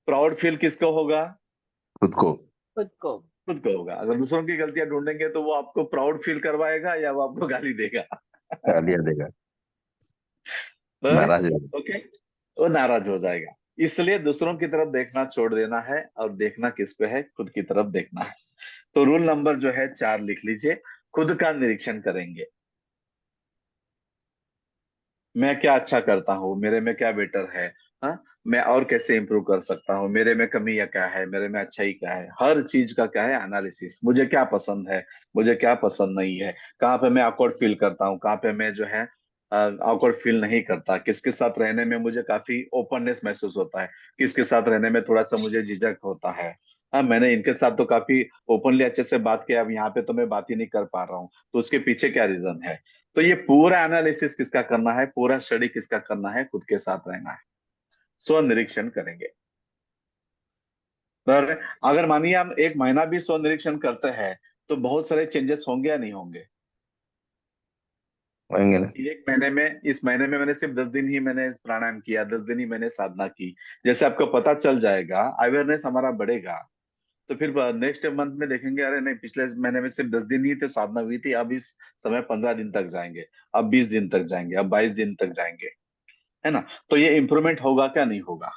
प्राउड फील किसको होगा? खुद को। खुद को। खुद को होगा। अगर दूसरों की गलतियां ढूंढेंगे तो वो आपको प्राउड फील करवाएगा या वो आपको गाली देगा? गालियां देगा। बराबर नाराज है? हो ओके, वो नाराज हो जाएगा। इसलिए दूसरों की तरफ देखना छोड़ देना है, और देखना किस पे है? खुद की तरफ देखना है। तो रूल नंबर जो है 4 लिख लीजिए, खुद का निरीक्षण करेंगे। मैं क्या अच्छा करता हूँ, मेरे में क्या बेटर है, हाँ, मैं और कैसे इंप्रूव कर सकता हूँ, मेरे में कमियां क्या है, मेरे में अच्छाई क्या है, हर चीज का क्या है एनालिसिस, मुझे क्या पसंद है, मुझे क्या पसंद नहीं है, कहाँ पे मैं awkward फील करता हूँ, कहाँ पे मैं जो है awkward फील नहीं करता, किसके साथ रहने में मुझे काफी ओपननेस महसूस होता है, किसके साथ रहने में थोड़ा सा मुझे झिझक होता है। हाँ, मैंने इनके साथ तो काफी ओपनली अच्छे से बात किया, अब यहाँ पे तो मैं बात ही नहीं कर पा रहा हूँ, तो उसके पीछे क्या रीजन है? तो ये पूरा एनालिसिस किसका करना है, पूरा स्टडी किसका करना है? खुद के साथ रहना है, स्व निरीक्षण करेंगे। पर अगर मानिए हम 1 महीना भी स्व निरीक्षण करते हैं तो बहुत सारे चेंजेस होंगे या नहीं होंगे? होंगे ना। 1 महीने में, इस महीने में मैंने सिर्फ 10 दिन ही मैंने प्राणायाम किया, 10 दिन ही मैंने साधना की, जैसे आपको पता चल जाएगा, अवेयरनेस हमारा बढ़ेगा, तो फिर नेक्स्ट मंथ में देखेंगे, अरे नहीं, पिछले महीने में सिर्फ 10 दिन ही तो साधना हुई थी, अब इस समय 15 दिन तक जाएंगे, अब 20 दिन तक जाएंगे, अब 22 दिन तक जाएंगे, है ना। तो ये इम्प्रूवमेंट होगा क्या? नहीं होगा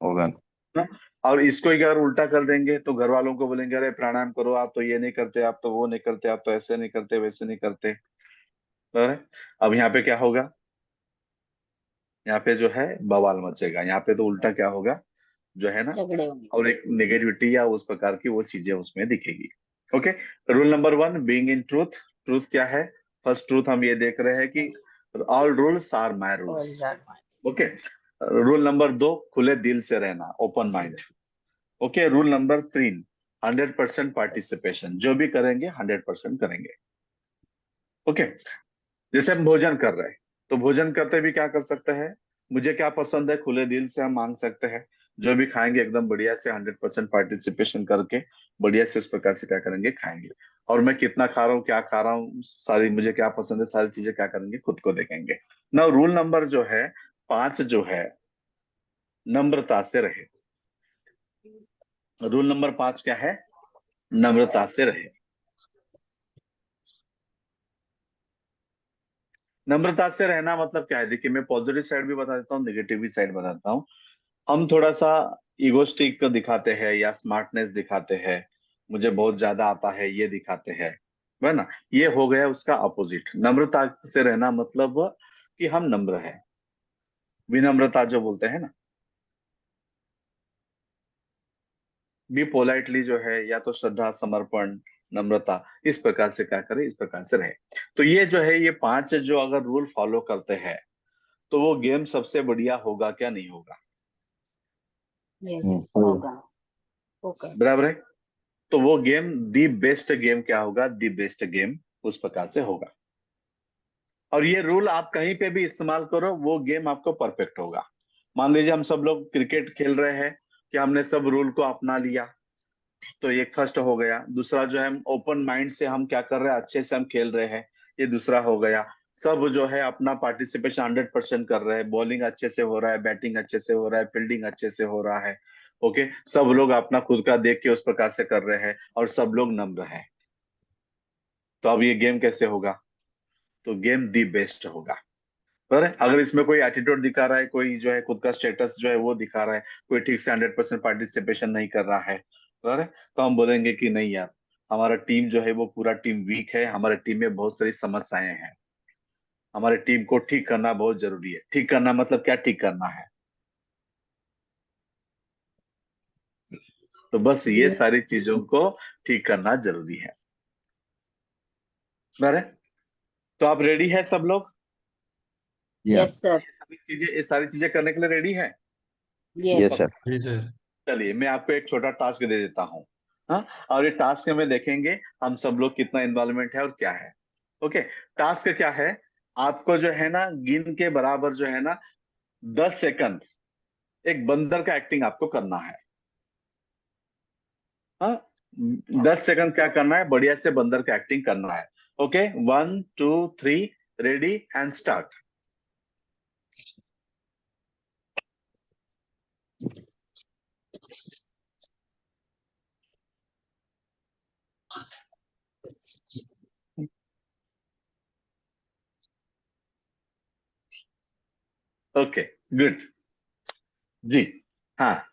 होगा। ना। और इसको ही अगर उल्टा कर देंगे तो घर वालों को बोलेंगे, अरे प्राणायाम करो, आप तो ये नहीं करते, आप तो वो नहीं करते, आप तो ऐसे नहीं करते, वैसे नहीं करते। अरे अब यहाँ पे क्या होगा? यहाँ पे जो है बवाल मचेगा, यहाँ पे तो उल्टा क्या होगा, जो है ना, झगड़े होंगे। और एक नेगेटिविटी या उस प्रकार की वो चीजें उसमें दिखेगी। Okay, rule number 1, being in truth. Truth क्या है? फर्स्ट ट्रूथ हम ये देख रहे हैं कि ऑल रूल्स आर माय और रूल्स। यार, ओके, रूल नंबर 2, खुले दिल से रहना, open mind. Okay, rule number 3, 100% participation, जो भी करेंगे 100% करेंगे। ओके, जैसे हम भोजन कर रहे हैं, तो भोजन करते भी क्या कर सकते हैं, मुझे क्या पसंद है, खुले दिल से हम मांग सकते हैं, जो भी खाएंगे एकदम बढ़िया से 100% पार्टिसिपेशन करके बढ़िया से उस प्रकार से क्या करेंगे, खाएंगे। और मैं कितना खा रहा हूँ, क्या खा रहा हूँ, सारी मुझे क्या पसंद है, सारी चीजें क्या करेंगे, खुद को देखेंगे ना। रूल नंबर जो है 5 जो है, नम्रता से रहे। रूल नंबर 5 क्या है? नम्रता से रहे। नम्रता से रहना मतलब क्या है? देखिए, मैं पॉजिटिव साइड भी बता देता हूँ, नेगेटिव भी साइड बताता हूँ। हम थोड़ा सा इगोस्टिक दिखाते हैं या स्मार्टनेस दिखाते हैं, मुझे बहुत ज्यादा आता है ये दिखाते हैं, है ना। ये हो गया उसका अपोजिट। नम्रता से रहना मतलब कि हम नम्र हैं, विनम्रता जो बोलते हैं ना, बी पोलाइटली जो है, या तो श्रद्धा, समर्पण, नम्रता, इस प्रकार से क्या करें, इस प्रकार से रहे। तो ये जो है, ये 5 जो अगर रूल फॉलो करते हैं तो वो गेम सबसे बढ़िया होगा क्या, नहीं होगा? यस, होगा। होगा। ओके। बराबर है। तो वो गेम दी बेस्ट गेम क्या होगा? दी बेस्ट गेम उस प्रकार से होगा। और ये रूल आप कहीं पे भी इस्तेमाल करो, वो गेम आपको परफेक्ट होगा। मान लीजिए हम सब लोग क्रिकेट खेल रहे हैं, कि हमने सब रूल को अपना लिया, तो ये फर्स्ट हो गया। दूसरा जो है, हम ओपन माइंड से हम क्या कर रहे हैं, अच्छे से हम खेल रहे हैं, ये दूसरा हो गया। सब जो है अपना पार्टिसिपेशन 100% कर रहे हैं, बॉलिंग अच्छे से हो रहा है, बैटिंग अच्छे से हो रहा है, फील्डिंग अच्छे से हो रहा है। ओके, सब लोग अपना खुद का देख के उस प्रकार से कर रहे हैं, और सब लोग नम्र हैं। तो अब ये गेम कैसे होगा? तो गेम दी बेस्ट होगा। पर अगर इसमें कोई एटीट्यूड दिखा रहा है, कोई जो है खुद का स्टेटस जो है वो दिखा रहा है, कोई ठीक से 100% पार्टिसिपेशन नहीं कर रहा है, पर तो हम बोलेंगे कि नहीं यार, हमारा टीम जो है वो पूरा टीम वीक है, हमारे टीम में बहुत सारी समस्याएं हैं, हमारे टीम को ठीक करना बहुत जरूरी है। ठीक करना मतलब क्या? ठीक करना है। तो बस ये सारी चीजों को ठीक करना जरूरी है। बराबर है? तो आप रेडी है सब लोग? या। Yes sir. ये सारी चीजें करने के लिए रेडी है? यस। Yes sir. जी सर। चलिए, मैं आपको एक छोटा टास्क दे देता हूँ। हाँ, और ये टास्क में देखेंगे हम सब लोग कितना इन्वॉल्वमेंट है और क्या है। ओके, टास्क क्या है? आपको जो है ना, गिन के बराबर जो है ना, 10 सेकंड एक बंदर का एक्टिंग आपको करना है। हाँ, 10 सेकंड क्या करना है? बढ़िया से बंदर का एक्टिंग करना है। Okay, 1 2 3, ready and start. Okay, good. जी, हाँ।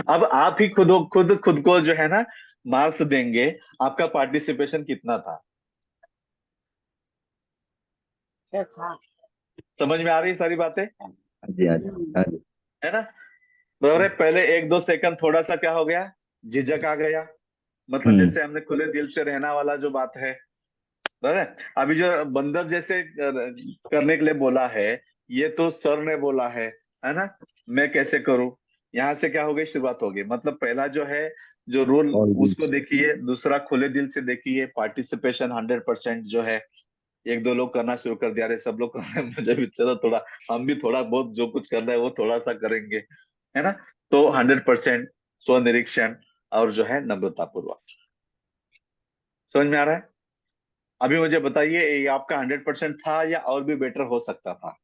अब आप ही खुद खुद खुद को जो है ना मार्क्स देंगे, आपका पार्टिसिपेशन कितना था। सर था। समझ में आ रही है सारी बातें, हाँ जी, हाँ जी, हाँ जी। है ना? बराबर है। पहले 1 2 सेकंड थोड़ा सा क्या हो गया, झिझक आ गया, मतलब हम्म। जैसे हमने खुले दिल से रहना वाला जो बात है। बराबर है। अभी जो बंदर जैसे करने के लिए बोला है, ये तो सर ने बोला है ना? मैं कैसे करूं? यहाँ से क्या हो गई, शुरुआत हो गई। मतलब पहला जो है, जो रूल, और भी। उसको देखिए। दूसरा, खुले दिल से देखिए, पार्टिसिपेशन 100% जो है। 1 2 लोग करना शुरू कर दिया, अरे सब लोग कर रहे हैं, मुझे भी चलो थोड़ा, हम भी थोड़ा बहुत जो कुछ कर रहे हैं वो थोड़ा सा करेंगे, है ना? तो 100% स्वनिरीक्षण, और जो है नम्रता पूर्वक। समझ में आ रहा है? अभी मुझे बताइए, ये आपका 100% था या और भी बेटर हो सकता था?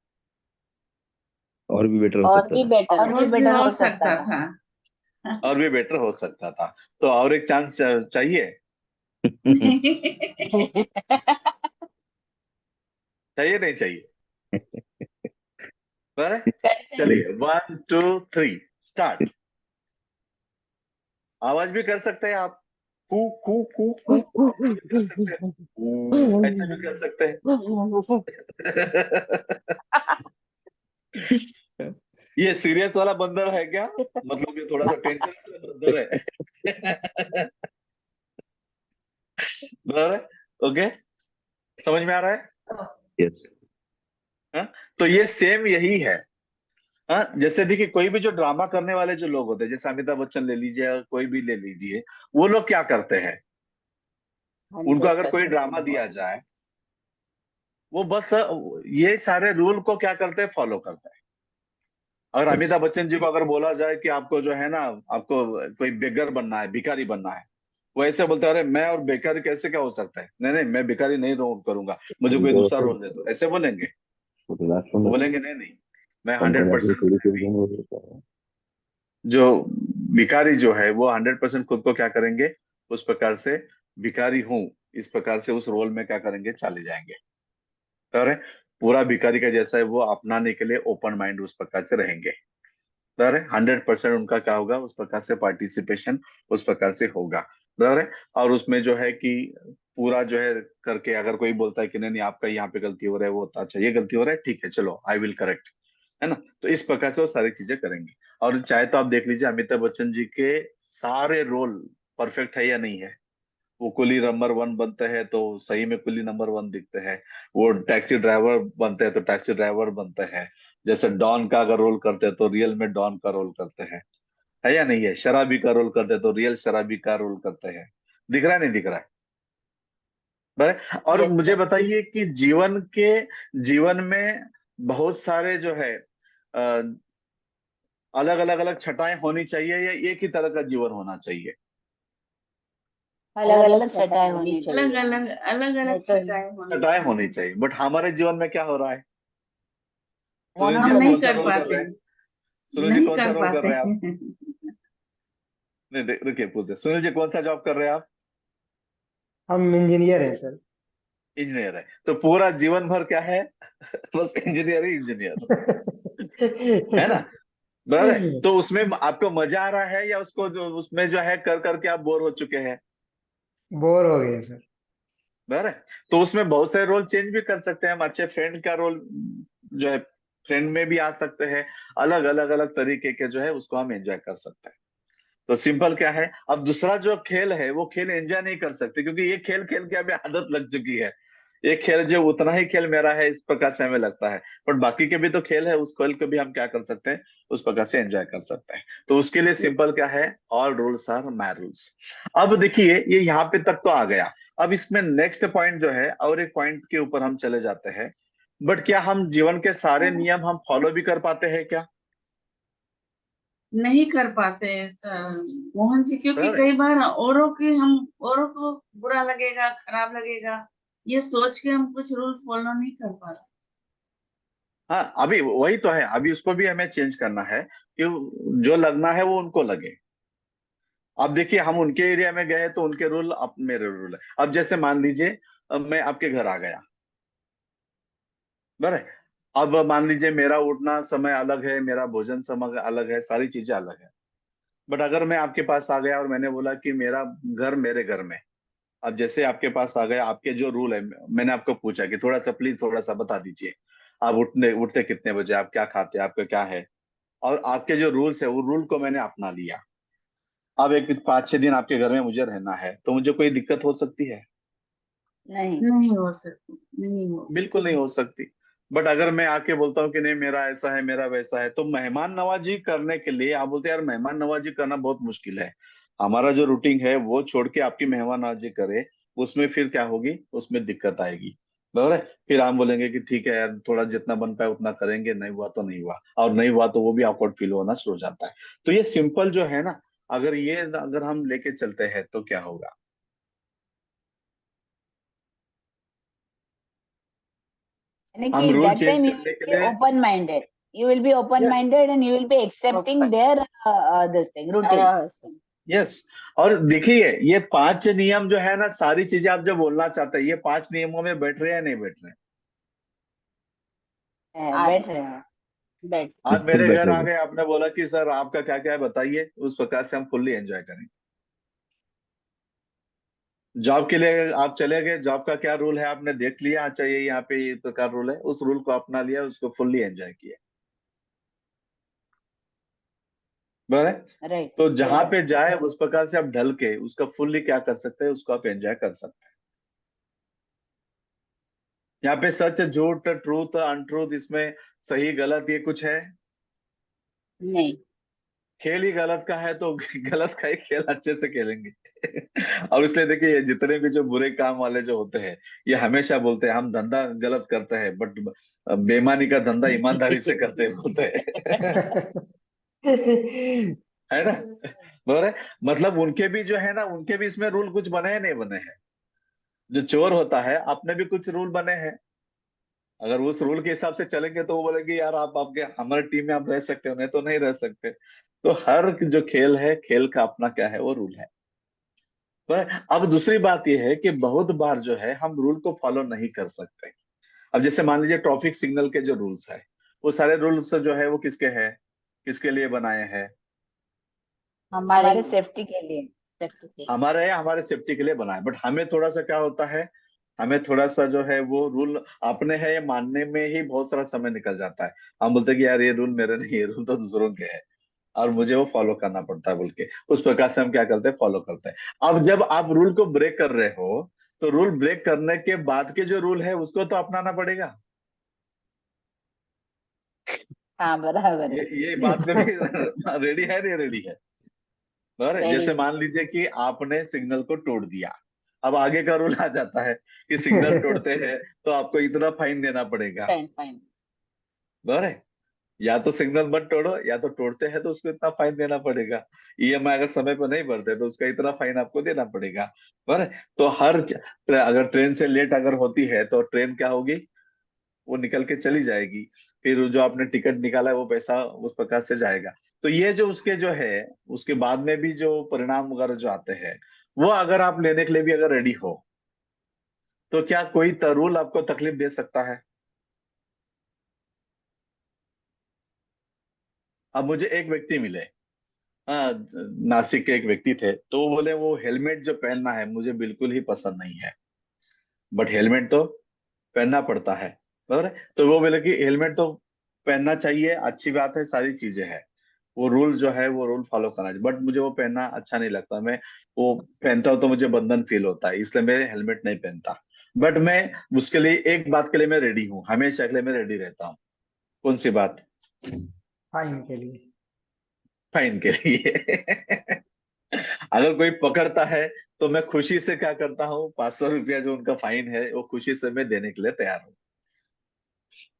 और भी बेटर हो और सकता भी था। बेटर, और भी और भी बेटर हो हो सकता सकता था। था। और भी बेटर हो सकता था। तो और एक चांस चाहिए? चाहिए, नहीं चाहिए? पर करते हैं। चलिए, 1 2 3, स्टार्ट। आवाज भी कर सकते हैं आप, कू कू कू कू, ऐसे भी कर सकते हैं, ऐसे भी कर सकते हैं। ये सीरियस वाला बंदर है क्या? मतलब ये थोड़ा सा टेंशन वाला बंदर है? बराबर है। ओके, समझ में आ रहा है? यस। हाँ? तो ये सेम यही है। हाँ, जैसे देखिए, कोई भी जो ड्रामा करने वाले जो लोग होते हैं, जैसे अमिताभ बच्चन ले लीजिए या कोई भी ले लीजिए, वो लोग क्या करते हैं? उनको अगर कोई 100%। ड्रामा दिया जाए, वो बस ये सारे रूल को क्या करते हैं, फॉलो करते हैं। अगर यस। अमिताभ बच्चन जी को अगर बोला जाए कि आपको जो है ना, आपको कोई बेगर बनना है, भिखारी बनना है, वो ऐसे बोलते हैं, अरे मैं और बेकारी कैसे क्या हो सकता है, नहीं नहीं मैं बेकारी नहीं रोल करूंगा, मुझे कोई तो दूसरा रोल दे दो, ऐसे बोलेंगे। राष्ट्र वो में बोलेंगे नहीं नहीं, मैं कंपनी हंड्रेड अपनी परसेंट पूरी पूरी वो होता है। जो भिखारी जो है वो 100% खुद को क्या करेंगे, उस प्रकार से भिखारी हूं, इस प्रकार से उस रोल में क्या करेंगे, चले जाएंगे। और पूरा भिखारी का जैसा है वो अपनाने के लिए ओपन माइंड उस प्रकार से रहेंगे। बराबर है, 100% उनका क्या होगा, उस प्रकार से पार्टिसिपेशन उस प्रकार से होगा। बराबर है। और उसमें जो है कि पूरा जो है करके, अगर कोई बोलता है कि नहीं नहीं आपका यहाँ पे गलती हो रहा है, वो होता अच्छा ये गलती हो रहा है, ठीक है चलो आई विल करेक्ट, है ना। तो इस प्रकार से वो सारी चीजें करेंगे। और चाहे तो आप देख लीजिए अमिताभ बच्चन जी के सारे रोल परफेक्ट है या नहीं है। वो कुली नंबर वन बनते हैं तो सही में कुली नंबर वन दिखते हैं। वो टैक्सी ड्राइवर बनते हैं तो टैक्सी ड्राइवर बनते हैं। जैसे डॉन का अगर रोल करते हैं तो रियल में डॉन का रोल करते हैं, है या नहीं है। शराबी का रोल करते हैं तो रियल शराबी का रोल करते हैं। दिख रहा है नहीं दिख रहा है। और यस मुझे सर। बताइए कि जीवन में बहुत सारे जो है अलग अलग अलग छटाएं होनी चाहिए या एक ही तरह का जीवन होना चाहिए। अलग अलग छटाएं होनी अलग चाहिए। अलग अलग नहीं अलग तो छटाएं होनी छटाएं चाहिए। होनी चाहिए, बट हमारे जीवन में क्या हो रहा है। सुनील जी हम आप नहीं कौन सा मोनोटोनस। कर रोल कर पाते, रहे हैं। सुनील जी नहीं कौन सा कर रोल कर पाते। रहे हैं आप। नहीं रुकिए पूछते, सुनील जी कौन सा जॉब कर रहे हैं आप। हम इंजीनियर हैं सर। इंजीनियर है तो पूरा जीवन भर क्या है बस इंजीनियर ही इंजीनियर, है ना। बराबर है। तो उसमें आपको मजा आ रहा है या उसको जो उसमें जो है कर करके आप बोर हो चुके हैं। बोर हो गए सर। बराबर है। तो उसमें बहुत सारे रोल चेंज भी कर सकते हैं हम, अच्छे फ्रेंड का रोल जो है फ्रेंड में भी आ सकते हैं। अलग अलग अलग तरीके के जो है उसको हम एंजॉय कर सकते हैं। तो सिंपल क्या है, अब दूसरा जो खेल है वो खेल एंजॉय नहीं कर सकते क्योंकि ये खेल खेल के हमें आदत लग चुकी है। एक खेल जो उतना ही खेल मेरा है इस प्रकार से हमें लगता है। बट बाकी के भी तो खेल है, उस खेल को भी हम क्या कर सकते हैं, उस प्रकार से एंजॉय कर सकते हैं। तो उसके लिए सिंपल क्या है, all rules are my rules. अब देखिए ये यहाँ पे तक तो आ गया। अब इसमें नेक्स्ट पॉइंट जो है और एक पॉइंट के ऊपर हम चले जाते हैं। बट क्या हम जीवन के सारे नियम हम फॉलो भी कर पाते हैं क्या। नहीं कर पाते सर मोहन जी, क्योंकि बराबर है? कई बार औरों को बुरा लगेगा, खराब लगेगा, ये सोच के हम कुछ रूल फॉलो नहीं कर पा रहे। हाँ अभी वही तो है, अभी उसको भी हमें चेंज करना है कि जो लगना है वो उनको लगे। अब देखिए हम उनके एरिया में गए तो उनके रूल अब मेरे रूल है। अब जैसे मान लीजिए अब मैं आपके घर आ गया, बराबर है। अब मान लीजिए मेरा उठना समय अलग है, मेरा भोजन समय अलग है, सारी चीजें अलग है। बट अगर मैं आपके पास आ गया और मैंने बोला कि मेरा घर मेरे घर में, अब जैसे आपके पास आ गया, आपके जो रूल है मैंने आपको पूछा कि थोड़ा सा प्लीज थोड़ा सा बता दीजिए। आप उठने उठते कितने बजे, आप क्या खाते हैं, आपका क्या है। और आपके जो रूल्स है वो रूल को मैंने अपना लिया। अब एक 5-6 दिन आपके घर में मुझे रहना है तो मुझे कोई दिक्कत हो सकती है। नहीं। नहीं हो सकती, नहीं हो। बिल्कुल नहीं हो सकती। बट अगर मैं आके बोलता हूँ कि नहीं मेरा ऐसा है मेरा वैसा है, तो मेहमान नवाजी करने के लिए आप बोलते हैं यार मेहमान नवाजी करना बहुत मुश्किल है। हमारा जो रूटीन है वो छोड़ के आपकी मेहमान नवाजी करे, उसमें फिर क्या होगी, उसमें दिक्कत आएगी। बराबर है। फिर हम बोलेंगे कि ठीक है यार थोड़ा जितना बन पाए उतना करेंगे, नहीं हुआ तो नहीं हुआ, और नहीं हुआ तो वो भी awkward फील होना शुरू हो जाता है। तो ये सिंपल जो है ना, अगर हम लेके चलते हैं तो क्या होगा। यानी हम कि rule that change time you करने के विल बी लिए। Open minded, you will be open yes. minded and you will be accepting their this thing routine. Yes. और देखिए ये 5 नियम जो है ना, सारी चीजें आप जो बोलना चाहते हैं ये 5 नियमों में बैठ रहे हैं या नहीं बैठ रहे। बैठ रहे हैं। बैठ। आप बिल्कुल मेरे घर आ बैठेगा। गए, आपने बोला कि सर आपका क्या क्या है बताइए, उस प्रकार से हम फुल्ली एंजॉय करेंगे। जॉब के लिए आप चले गए, जॉब का क्या रूल है आपने देख लिया, अच्छा ये यहाँ पे ये प्रकार रूल है, उस रूल को अपना लिया, उसको फुल्ली एंजॉय किया। बराबर। राइट। तो जहां पे जाए उस प्रकार से आप ढल के उसका फुल्ली क्या कर सकते हैं, उसको आप एंजॉय कर सकते हैं। यहाँ पे सच झूठ ट्रूथ अनट्रूथ इसमें सही गलत ये कुछ है। नहीं। खेल ही गलत का है तो गलत का ही खेल अच्छे से खेलेंगे और इसलिए देखिए ये जितने भी जो बुरे काम वाले जो होते हैं, ये हमेशा बोलते हैं हम धंधा गलत करते हैं बट बेईमानी का धंधा ईमानदारी से करते हैं बोलते हैं है ना। बराबर है। मतलब उनके भी जो है ना, उनके भी इसमें रूल कुछ बने हैं नहीं बने हैं। जो चोर होता है अपने भी कुछ रूल बने हैं। अगर उस रूल के हिसाब से चलेंगे तो वो बोलेंगे यार आप आपके हमारे टीम में आप रह सकते हो, नहीं तो नहीं रह सकते। तो हर जो खेल है, खेल का अपना क्या है, वो रूल है। पर अब दूसरी बात यह है कि बहुत बार जो है हम रूल को फॉलो नहीं कर सकते। अब जैसे मान लीजिए ट्रैफिक सिग्नल के जो रूल्स है, वो सारे रूल्स जो है वो किसके हैं, किसके लिए बनाए हैं? हमारे सेफ्टी के लिए, सेफ्टी के लिए। हमारे सेफ्टी के लिए बनाए। बट हमें थोड़ा सा क्या होता है, हमें थोड़ा सा जो है वो रूल अपने है ये मानने में ही बहुत सारा समय निकल जाता है। हम बोलते हैं कि यार ये रूल मेरे नहीं, ये रूल तो दूसरों के हैं और मुझे वो फॉलो करना पड़ता है बोल के, उस प्रकार से हम क्या करते हैं, फॉलो करते हैं। अब जब आप रूल को ब्रेक कर रहे हो, तो रूल ब्रेक करने के बाद के जो रूल है उसको तो अपनाना पड़ेगा। हाँ बराबर है। ये बात पे भी रेडी है, नहीं रेडी है? और रेडी जैसे है। मान लीजिए कि आपने सिग्नल को तोड़ दिया, अब आगे का रूल आ जाता है कि सिग्नल तोड़ते हैं तो आपको इतना फाइन देना पड़ेगा। Fine fine. बराबर है। या तो सिग्नल मत तोड़ो, या तो तोड़ते हैं तो उसको इतना फाइन देना पड़ेगा। ईएमआई अगर समय पर नहीं भरते तो उसका इतना फाइन आपको देना पड़ेगा। बराबर है? तो अगर ट्रेन से लेट अगर होती है तो ट्रेन क्या होगी, वो निकल के चली जाएगी। फिर जो आपने टिकट निकाला है वो पैसा उस प्रकार से जाएगा। तो ये जो उसके जो है, उसके बाद में भी जो परिणाम वगैरह जो आते हैं, वो अगर आप लेने के लिए भी अगर रेडी हो, तो क्या कोई रूल आपको तकलीफ दे सकता है? अब मुझे एक व्यक्ति मिले, हाँ, नासिक के एक व्यक्ति थे, तो वो बोले वो हेलमेट जो पहनना है मुझे बिल्कुल ही पसंद नहीं है, बट हेलमेट तो पहनना पड़ता है। बराबर है? तो वो बोले कि हेलमेट तो पहनना चाहिए, अच्छी बात है, सारी चीजें हैं, वो रूल जो है वो रूल फॉलो करना चाहिए, बट मुझे वो पहनना अच्छा नहीं लगता। मैं वो पहनता हूँ तो मुझे बंधन फील होता है, इसलिए मैं हेलमेट नहीं पहनता। बट मैं उसके लिए एक बात के लिए मैं रेडी हूँ, हमेशा के लिए मैं रेडी रहता हूँ। कौन सी बात? फाइन के लिए। फाइन के लिए। अगर कोई पकड़ता है तो मैं खुशी से क्या करता हूँ, 500 रुपया जो उनका फाइन है वो खुशी से मैं देने के लिए तैयार हूँ।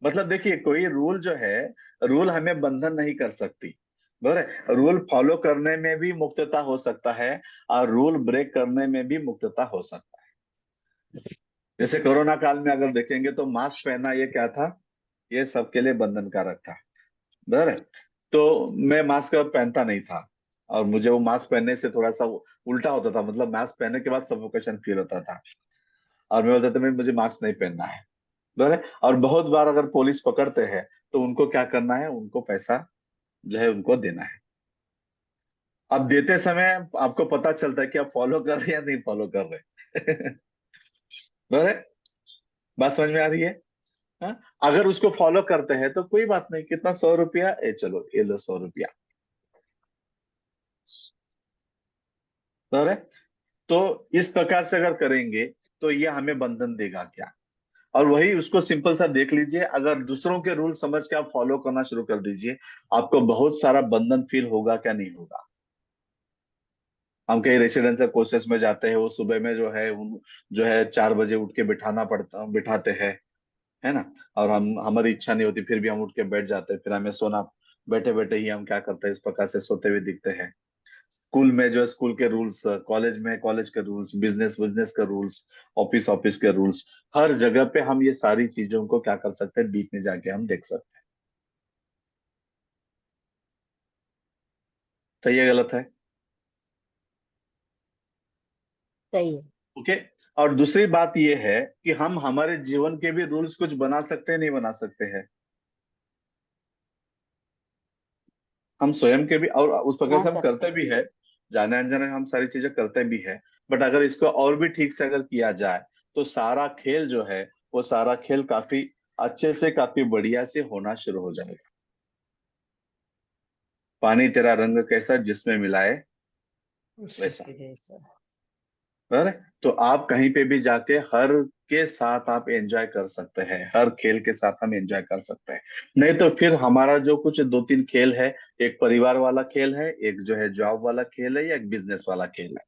मतलब देखिए, कोई रूल जो है, रूल हमें बंधन नहीं कर सकती। बराबर, रूल फॉलो करने में भी मुक्तता हो सकता है और रूल ब्रेक करने में भी मुक्तता हो सकता है। जैसे कोरोना काल में अगर देखेंगे तो मास्क पहनना ये क्या था, ये सबके लिए बंधन कारक था। बराबर, तो मैं मास्क पहनता नहीं था, और मुझे वो मास्क पहनने से थोड़ा सा उल्टा होता था, मतलब मास्क पहनने के बाद सफोकेशन फील होता था, और मैं बोलता था मैं मुझे मास्क नहीं पहनना है। बराबर, और बहुत बार अगर पुलिस पकड़ते हैं तो उनको क्या करना है, उनको पैसा जो है उनको देना है। अब देते समय आपको पता चलता है कि आप फॉलो कर रहे हैं या नहीं फॉलो कर रहे। बराबर, बात समझ में आ रही है? हाँ? अगर उसको फॉलो करते हैं तो कोई बात नहीं, कितना, 100 रुपया, ए चलो ये लो 100 रुपया। बराबर, तो इस प्रकार से अगर करेंगे तो ये हमें बंधन देगा क्या? और वही उसको सिंपल सा देख लीजिए, अगर दूसरों के रूल समझ के आप फॉलो करना शुरू कर दीजिए, आपको बहुत सारा बंधन फील होगा क्या नहीं होगा? हम कहीं रेसिडेंशियल कोर्सेज में जाते हैं, वो सुबह में जो है जो है 4 बजे उठ के बिठाते हैं, है ना? और हम हमारी इच्छा नहीं होती फिर भी हम उठ के बैठ जाते हैं, फिर हमें सोना, बैठे बैठे ही हम क्या करते हैं, इस प्रकार से सोते हुए दिखते हैं। स्कूल में जो है स्कूल के रूल्स, कॉलेज में कॉलेज के रूल्स, बिजनेस बिजनेस के रूल्स, ऑफिस ऑफिस के रूल्स, हर जगह पे हम ये सारी चीजों को क्या कर सकते हैं, डीप में जाके हम देख सकते हैं। सही है गलत है? सही है। ओके। और दूसरी बात ये है कि हम हमारे जीवन के भी रूल्स कुछ बना सकते हैं, नहीं बना सकते हैं? हम स्वयं के भी, और उस प्रकार बना से हम सकते करते हैं। भी है, जाने अनजाने हम सारी चीजें करते भी है। बट अगर इसको और भी ठीक से अगर किया जाए तो सारा खेल जो है, वो सारा खेल काफी अच्छे से, काफी बढ़िया से होना शुरू हो जाएगा। पानी तेरा रंग कैसा जिसमें मिलाए उससे वैसा। सीधे सर। पर तो आप कहीं पे भी जाके हर के साथ आप एंजॉय कर सकते हैं, हर खेल के साथ हम एंजॉय कर सकते हैं। नहीं तो फिर हमारा जो कुछ दो तीन खेल है, एक परिवार वाला खेल है, एक जो है जॉब वाला खेल है, या एक बिजनेस वाला खेल है।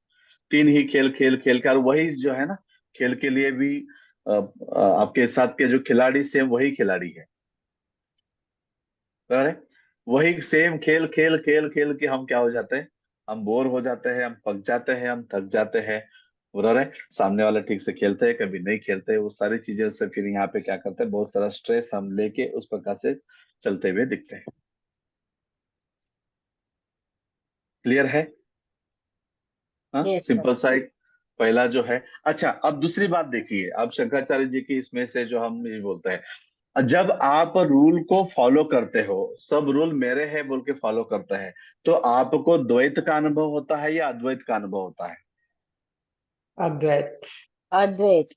तीन ही खेल खेल खेल कर, वही जो है ना, खेल के लिए भी आपके साथ के जो खिलाड़ी सेम वही खिलाड़ी है। अरे, वही सेम खेल खेल खेल खेल के हम क्या हो जाते हैं, हम बोर हो जाते हैं, हम पक जाते हैं, हम थक जाते हैं, बराबर है। सामने वाला ठीक से खेलते हैं, कभी नहीं खेलते, वो सारी चीजें उससे फिर यहाँ पे क्या करते हैं, बहुत सारा स्ट्रेस हम लेके उस प्रकार से चलते हुए दिखते हैं। क्लियर है? हाँ, यस सर। सिंपल सा एक पहला जो है। अच्छा, अब दूसरी बात देखिए, अब शंकराचार्य जी की इसमें से जो हम ये बोलते हैं, जब आप रूल को फॉलो करते हो, सब रूल मेरे हैं बोल के फॉलो करते हैं, तो आपको द्वैत का अनुभव होता है या अद्वैत का अनुभव होता है? अद्वैत। अद्वैत।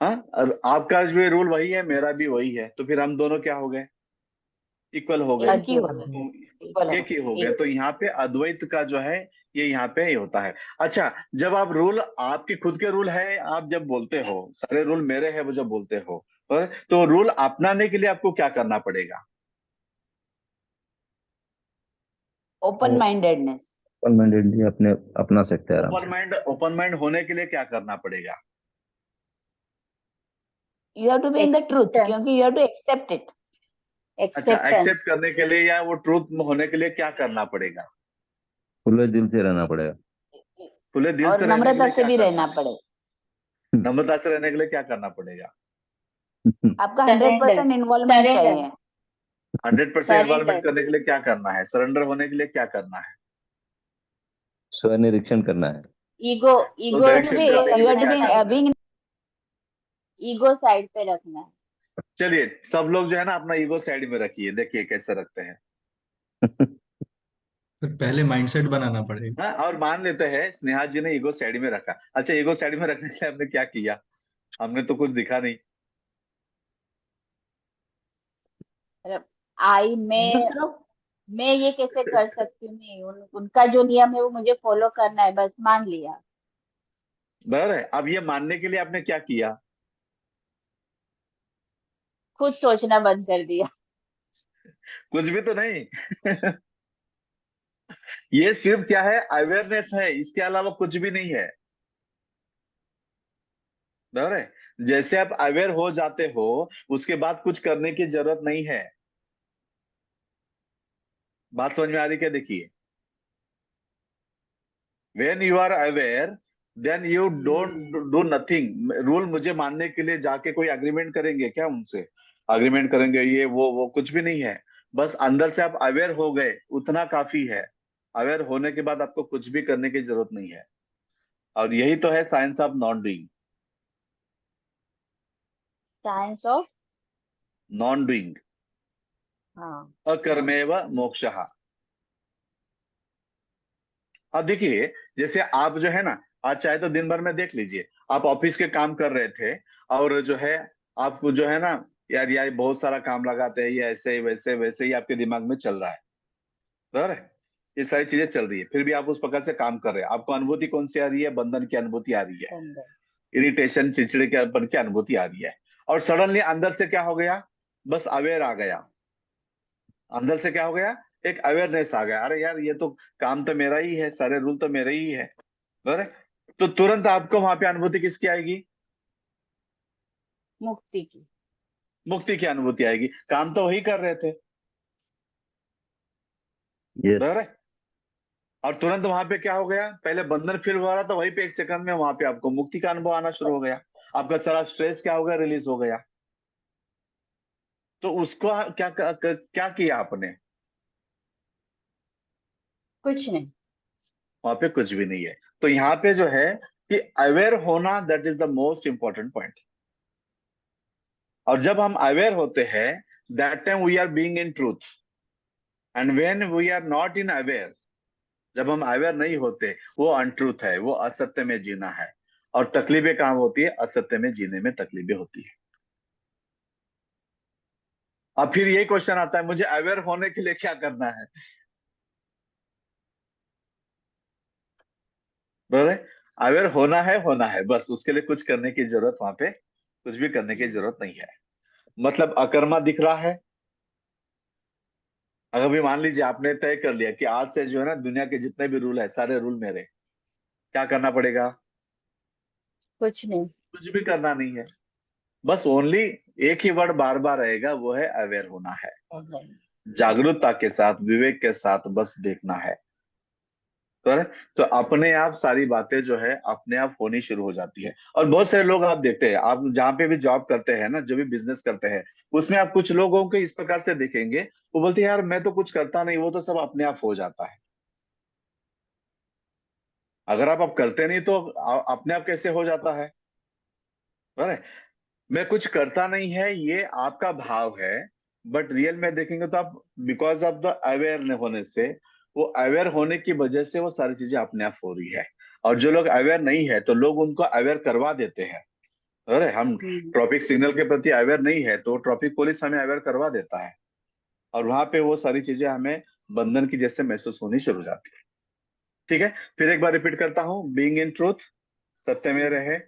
हाँ, और आपका भी रूल वही है, मेरा भी वही है, तो फिर हम दोनों क्या हो गए? इक्वल हो गए। एक ही हो गए। तो इक्वल एक ही हो एक। गए, तो यहाँ पे अद्वैत का जो है ये यहाँ पे ही होता है। अच्छा, जब आप रूल आपके खुद के रूल है, आप जब बोलते हो सारे रूल मेरे हैं वो जब बोलते हो, तो रूल अपनाने के लिए आपको क्या करना पड़ेगा? Open mindedness. परमानेंटली अपने अपना सकते हैं आराम से। ओपन माइंड होने के लिए क्या करना पड़ेगा? You have to be in the truth, क्योंकि you have to accept it. अच्छा, एक्सेप्ट एक्सेप्टेंस। करने के लिए या वो ट्रूथ होने के लिए क्या करना पड़ेगा? खुले दिल से रहना पड़ेगा। खुले दिल और से रहने के नम्रता लिए से क्या भी करना रहना है? पड़े। नम्रता से रहने के लिए क्या करना पड़ेगा? आपका 100% इन्वॉल्वमेंट चाहिए। 100% इन्वॉल्वमेंट करने के लिए क्या करना है? सरेंडर होने के लिए क्या करना है? स्वनिरीक्षण करना है। ईगो। तो ईगो टू डायरेक्शन बी करने के यू लिए हैव टू क्या करना है? बी ईगो साइड पे रखना है। चलिए, सब लोग जो है ना अपना ईगो साइड में रखिए, देखिए कैसे रखते हैं। फिर पहले माइंडसेट बनाना पड़ेगा। हाँ, और मान लेते हैं स्नेहा जी ने ईगो साइड में रखा। अच्छा, ईगो साइड में रखने के लिए हमने क्या किया? हमने तो कुछ दिखा नहीं। आई मैं ये कैसे कर सकती हूँ? नहीं, उनका जो नियम है वो मुझे फॉलो करना है, बस मान लिया। बराबर है। अब ये मानने के लिए आपने क्या किया? खुद सोचना बंद कर दिया। कुछ भी तो नहीं। ये सिर्फ क्या है, अवेयरनेस है, इसके अलावा कुछ भी नहीं है। बराबर है। जैसे आप अवेयर हो जाते हो, उसके बाद कुछ करने की जरूरत नहीं है। बात समझ में आ रही क्या? देखिए, when you are aware, then you don't do nothing. Rule मुझे मानने के लिए जाके कोई अग्रीमेंट करेंगे क्या? उनसे अग्रीमेंट करेंगे ये वो कुछ भी नहीं है। बस अंदर से आप अवेयर हो गए, उतना काफी है। अवेयर होने के बाद आपको कुछ भी करने की जरूरत नहीं है। और यही तो है science of non doing. Science of. Non doing. हाँ। अकर्मेव मोक्षः। अब देखिए, जैसे आप जो है ना, आज चाहे तो दिन भर में देख लीजिए, आप ऑफिस के काम कर रहे थे, और जो है आपको जो है ना, यार यार बहुत सारा काम लगाते हैं, ये ऐसे वैसे वैसे ही आपके दिमाग में चल रहा है। बराबर है। ये सारी चीजें चल रही है, फिर भी आप उस प्रकार से काम कर रहे हैं। आपको अनुभूति कौन सी आ रही है? बंधन की अनुभूति आ रही है, अंदर। इरिटेशन, चिड़चिड़ेपन की अनुभूति आ रही है। और सडनली अंदर से क्या हो गया? बस अवेयर आ गया। अंदर से क्या हो गया? एक अवेयरनेस आ गया, अरे यार ये तो काम तो मेरा ही है, सारे रूल तो मेरे ही है। बराबर है? तो तुरंत आपको वहां पे अनुभूति किसकी आएगी? मुक्ति की। मुक्ति की अनुभूति आएगी। काम तो वही कर रहे थे। यस। बराबर है। और तुरंत वहां पे क्या हो गया? पहले बंधन फील हो रहा था, वहीं पे एक सेकंड में वहां पे आपको मुक्ति का अनुभव आना शुरू हो गया। आपका सारा स्ट्रेस क्या हो गया? रिलीज हो गया। तो उसको क्या किया आपने? कुछ नहीं। वहां पे कुछ भी नहीं है। तो यहाँ पे जो है कि अवेयर होना, that is the most important point. और जब हम अवेयर होते हैं, that time we are being in truth. And when we are not in aware, जब हम अवेयर नहीं होते, वो अनट्रूथ है, वो असत्य में जीना है। और तकलीफें कहाँ होती है? असत्य में जीने में तकलीफें होती है। अब फिर ये क्वेश्चन आता है, मुझे अवेयर होने के लिए क्या करना है? बोले, अवेयर होना है बस, उसके लिए कुछ करने की जरूरत, वहां पे कुछ भी करने की जरूरत नहीं है। मतलब अकर्मा दिख रहा है। अगर भी मान लीजिए आपने तय कर लिया कि आज से जो है ना, दुनिया के जितने भी रूल है सारे रूल मेरे, क्या करना पड़ेगा? कुछ नहीं। कुछ भी करना नहीं है। बस ओनली एक ही वर्ड बार बार रहेगा, वो है अवेयर होना है। जागरूकता के साथ, विवेक के साथ बस देखना है। तो अपने आप सारी बातें जो है अपने आप होनी शुरू हो जाती है। और बहुत सारे लोग आप देखते हैं, आप जहाँ पे भी जॉब करते हैं ना, जो भी बिजनेस करते हैं, उसमें आप कुछ लोगों को इस प्रकार से देखेंगे, वो बोलते हैं यार मैं तो कुछ करता नहीं, वो तो सब अपने आप हो जाता है। अगर आप करते नहीं तो अपने आप कैसे हो जाता है? बराबर। मैं कुछ करता नहीं है ये आपका भाव है, बट रियल में देखेंगे तो आप बिकॉज ऑफ द अवेयर होने से, वो अवेयर होने की वजह से वो सारी चीजें अपने आप हो रही है। और जो लोग अवेयर नहीं है तो लोग उनको अवेयर करवा देते हैं। अरे हम ट्रैफिक सिग्नल के प्रति अवेयर नहीं है तो ट्रैफिक पुलिस हमें अवेयर करवा देता है, और वहां पे वो सारी चीजें हमें बंधन की जैसे महसूस होनी शुरू हो जाती है। ठीक है, फिर एक बार रिपीट करता हूँ, बीइंग इन ट्रूथ, सत्य में रहे।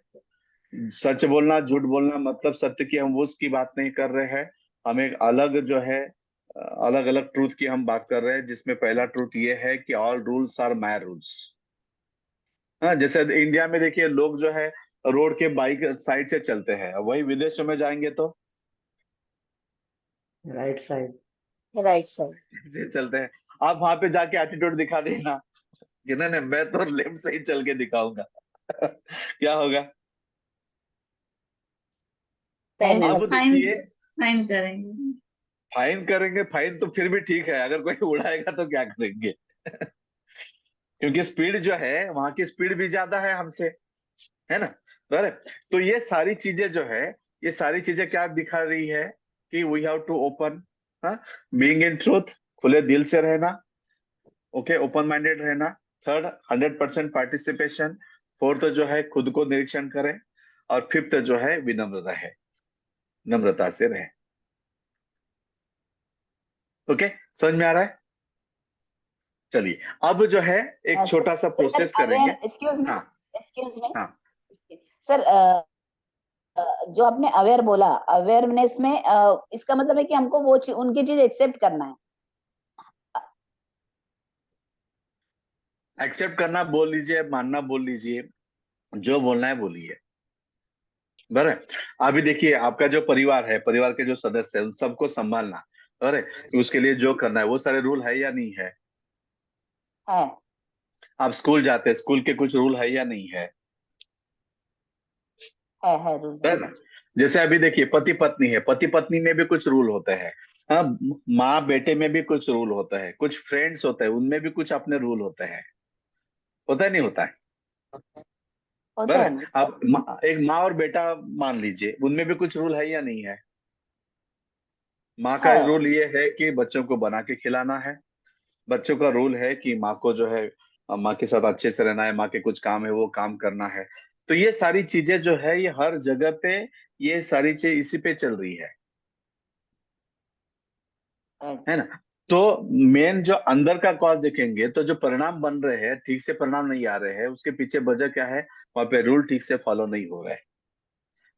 सच बोलना झूठ बोलना मतलब सत्य की हम उसकी बात नहीं कर रहे हैं, हम एक अलग जो है अलग अलग ट्रूथ की हम बात कर रहे हैं, जिसमें पहला ट्रूथ ये है कि all rules are my rules. हाँ, जैसे इंडिया में देखिए लोग जो है रोड के बाइक साइड से चलते हैं, वही विदेशों में जाएंगे तो राइट साइड। Right side. ये चलते हैं। आप वहां पे जाके एटीट्यूड दिखा देना कि नहीं नहीं मैं तो लेफ्ट से ही चल के दिखाऊंगा क्या होगा? अब पेनल्टी। फाइन देखिए, फाइन करेंगे। फाइन करेंगे, फाइन तो फिर भी ठीक है, अगर कोई उड़ाएगा तो क्या करेंगे? क्योंकि स्पीड जो है वहां की स्पीड भी ज्यादा है हमसे, है ना? बराबर। तो ये सारी चीजें जो है, ये सारी चीजें क्या दिखा रही है कि we have to open, being in truth, खुले दिल से रहना, ओके, ओपन माइंडेड रहना। Third, 100% participation. फोर्थ जो है खुद को निरीक्षण करें। और फिफ्थ जो है विनम्र रहे, नम्रता से रहे। ओके, समझ में आ रहा है? चलिए, अब जो है एक छोटा सा सर प्रोसेस करेंगे। अवेयर, एक्सक्यूज मी, हाँ एक्सक्यूज मी हाँ। सर, जो आपने अवेयर बोला, अवेयरनेस में इसका मतलब है कि हमको वो उनकी चीज एक्सेप्ट करना है। एक्सेप्ट करना बोल लीजिए, मानना बोल लीजिए, जो बोलना है बोलिए। बराबर। अभी देखिए आपका जो परिवार है, परिवार के जो सदस्य है, उन सबको संभालना। अरे, उसके लिए जो करना है वो सारे रूल है या नहीं है? है आप स्कूल जाते हैं, स्कूल के कुछ रूल है या नहीं है? है रूल है है। ना? जैसे अभी देखिए पति पत्नी है, पति पत्नी में भी कुछ रूल होते हैं। हाँ, माँ बेटे में भी कुछ रूल होता है, कुछ फ्रेंड्स होते हैं उनमें भी कुछ अपने रूल होते हैं। होता है नहीं होता है? होता है बराबर। ना। आप एक माँ और बेटा मान लीजिए, उनमें भी कुछ रूल है या नहीं है? माँ का है रूल ये है कि बच्चों को बना के खिलाना है। बच्चों का रूल है कि माँ को जो है माँ के साथ अच्छे से रहना है, माँ के कुछ काम है वो काम करना है। तो ये सारी चीजें जो है ये हर जगह पे, ये सारी चीज इसी पे चल रही है ना? तो मेन जो अंदर का कॉज देखेंगे तो जो परिणाम बन रहे हैं ठीक से परिणाम नहीं आ रहे हैं, उसके पीछे वजह क्या है? वहां पे रूल ठीक से फॉलो नहीं हो रहे हैं।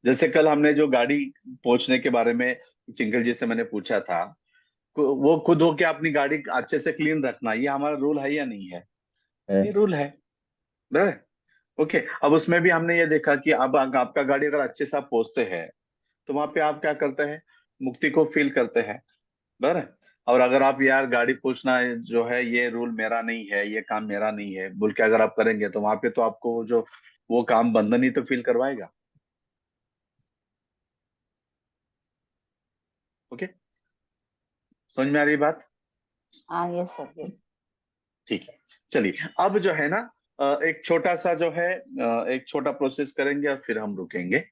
जैसे कल हमने जो गाड़ी पोंछने के बारे में चिंकल जी से मैंने पूछा था, वो खुद हो के अपनी गाड़ी अच्छे से क्लीन रखना, ये हमारा रूल है या नहीं है? है। ये रूल है। बराबर। ओके, अब उसमें भी हमने ये देखा कि अब आपका गाड़ी अगर अच्छे से आप पोंछते हैं तो वहां पे आप क्या करते हैं? मुक्ति को फील करते हैं। बराबर। और अगर आप यार गाड़ी पूछना जो है ये रूल मेरा नहीं है, ये काम मेरा नहीं है बोल के अगर आप करेंगे तो वहां पे तो आपको जो वो काम बंधन ही तो फील करवाएगा। ओके, समझ में आ रही बात? हाँ, यस सर, यस। ठीक है, चलिए अब जो है ना एक छोटा सा जो है एक छोटा प्रोसेस करेंगे और फिर हम रुकेंगे।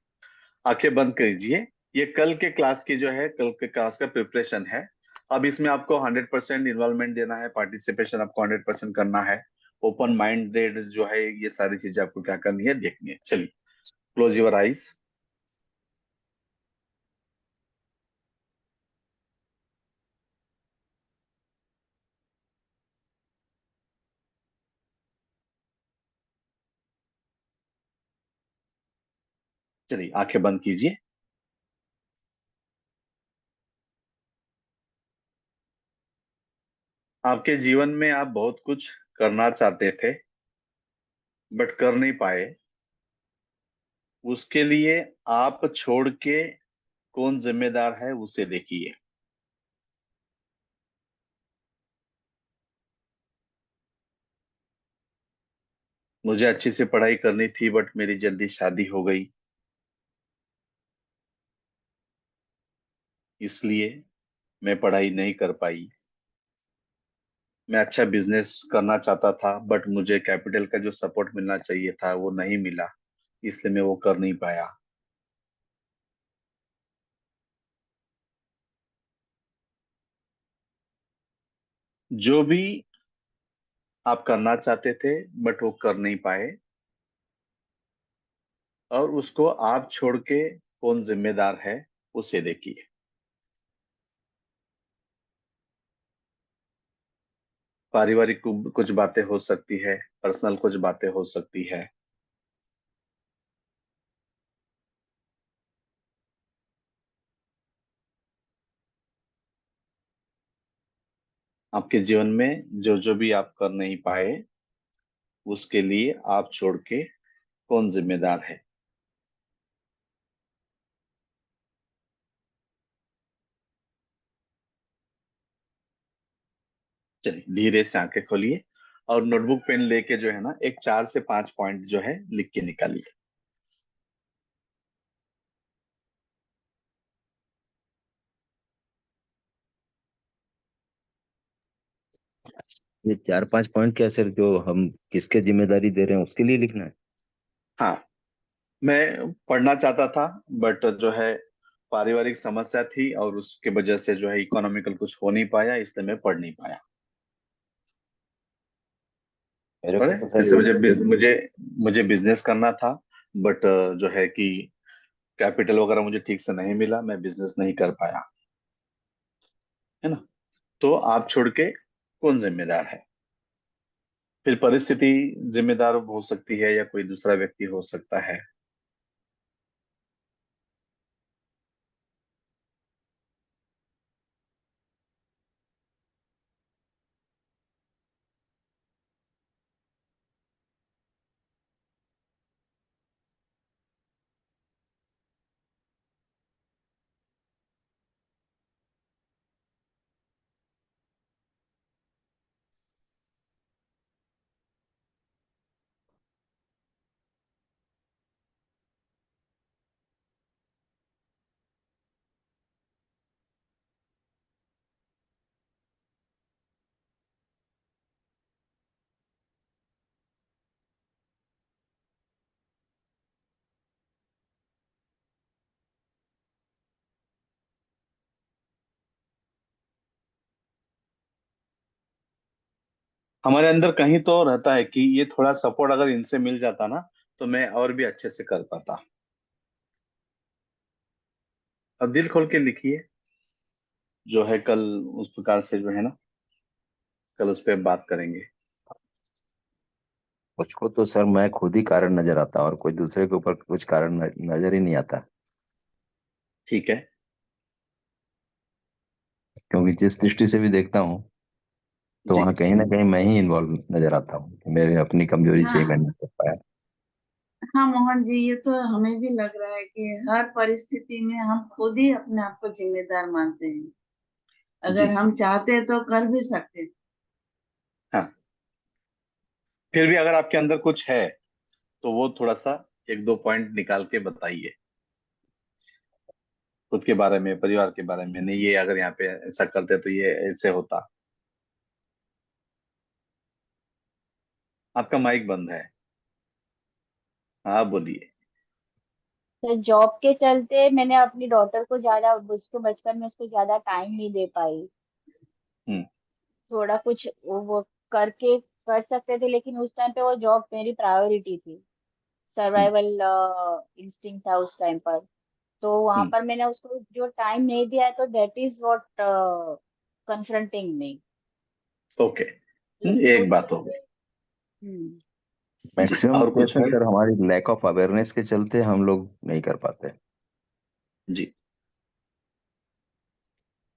आंखें बंद कीजिए। ये कल के क्लास की जो है, कल के क्लास का प्रिपरेशन है। अब इसमें आपको 100% इन्वॉल्वमेंट देना है, पार्टिसिपेशन आपको 100% करना है। ओपन माइंडेड जो है ये सारी चीजें आपको क्या करनी है, देखनी है। चलिए, क्लोज योर आईज। चलिए, आंखें बंद कीजिए। आपके जीवन में आप बहुत कुछ करना चाहते थे बट कर नहीं पाए, उसके लिए आप छोड़ के कौन जिम्मेदार है उसे देखिए। मुझे अच्छी से पढ़ाई करनी थी बट मेरी जल्दी शादी हो गई, इसलिए मैं पढ़ाई नहीं कर पाई। मैं अच्छा बिजनेस करना चाहता था बट मुझे कैपिटल का जो सपोर्ट मिलना चाहिए था वो नहीं मिला, इसलिए मैं वो कर नहीं पाया। जो भी आप करना चाहते थे बट वो कर नहीं पाए, और उसको आप छोड़ के कौन जिम्मेदार है, उसे देखिए। पारिवारिक कुछ बातें हो सकती है, पर्सनल कुछ बातें हो सकती है। आपके जीवन में जो जो भी आप कर नहीं पाए, उसके लिए आप छोड़ के कौन जिम्मेदार है। चलिए धीरे से आंखें खोलिए और नोटबुक पेन लेके जो है ना, एक 4 से 5 पॉइंट जो है लिख के निकालिए। ये 4-5 पॉइंट क्या सर, जो हम किसके जिम्मेदारी दे रहे हैं उसके लिए लिखना है? हाँ, मैं पढ़ना चाहता था बट जो है पारिवारिक समस्या थी और उसके वजह से जो है इकोनॉमिकल कुछ हो नहीं पाया, इसलिए मैं पढ़ नहीं पाया। मेरे और को तो सर जैसे ये मुझे मुझे बिजनेस करना था बट जो है कि कैपिटल वगैरह मुझे ठीक से नहीं मिला, मैं बिजनेस नहीं कर पाया, है ना। तो आप छोड़ के कौन जिम्मेदार है। फिर परिस्थिति जिम्मेदार हो सकती है या कोई दूसरा व्यक्ति हो सकता है। हमारे अंदर कहीं तो रहता है कि ये थोड़ा सपोर्ट अगर इनसे मिल जाता ना, तो मैं और भी अच्छे से कर पाता। अब दिल खोल के लिखिए, जो है कल उस प्रकार से जो है ना, कल उस पर बात करेंगे। मुझको तो सर मैं खुद ही कारण नजर आता, और कोई दूसरे के ऊपर कुछ कारण नजर ही नहीं आता। ठीक है। क्योंकि जिस दृष्टि से भी देखता हूँ, तो जी। वहाँ कहीं ना कहीं मैं ही इन्वॉल्व नजर आता हूँ कि मेरे अपनी कमजोरी से मैं हाँ नहीं कर पाया। हाँ मोहन जी, ये तो हमें भी लग रहा है कि हर परिस्थिति में हम खुद ही अपने आप को जिम्मेदार मानते हैं। जी। अगर हम चाहते तो कर भी सकते। हाँ, फिर भी अगर आपके अंदर कुछ है तो वो थोड़ा सा 1-2 पॉइंट निकाल के बताइए, खुद के बारे में, परिवार के बारे में। नहीं, ये अगर यहाँ पे ऐसा करते तो ये ऐसे होता। आपका माइक बंद है। हाँ, बोलिए। तो जॉब के चलते मैंने अपनी डॉटर को ज्यादा, उसको बचपन में उसको ज्यादा टाइम नहीं दे पाई। हम्म। थोड़ा कुछ वो करके कर सकते थे, लेकिन उस टाइम पे वो जॉब मेरी प्रायोरिटी थी। हम्म। सर्वाइवल इंस्टिंक्ट था उस टाइम पर। तो वहां हम्म। पर मैंने उसको जो टाइम नहीं दिया है, तो that is what confronting me. Okay. लेकिन एक उस बात हो गई। हम्म, जी, मैक्सिमम और केस कुछ में है। सर हमारी लैक ऑफ अवेयरनेस के चलते हम लोग नहीं कर पाते। जी।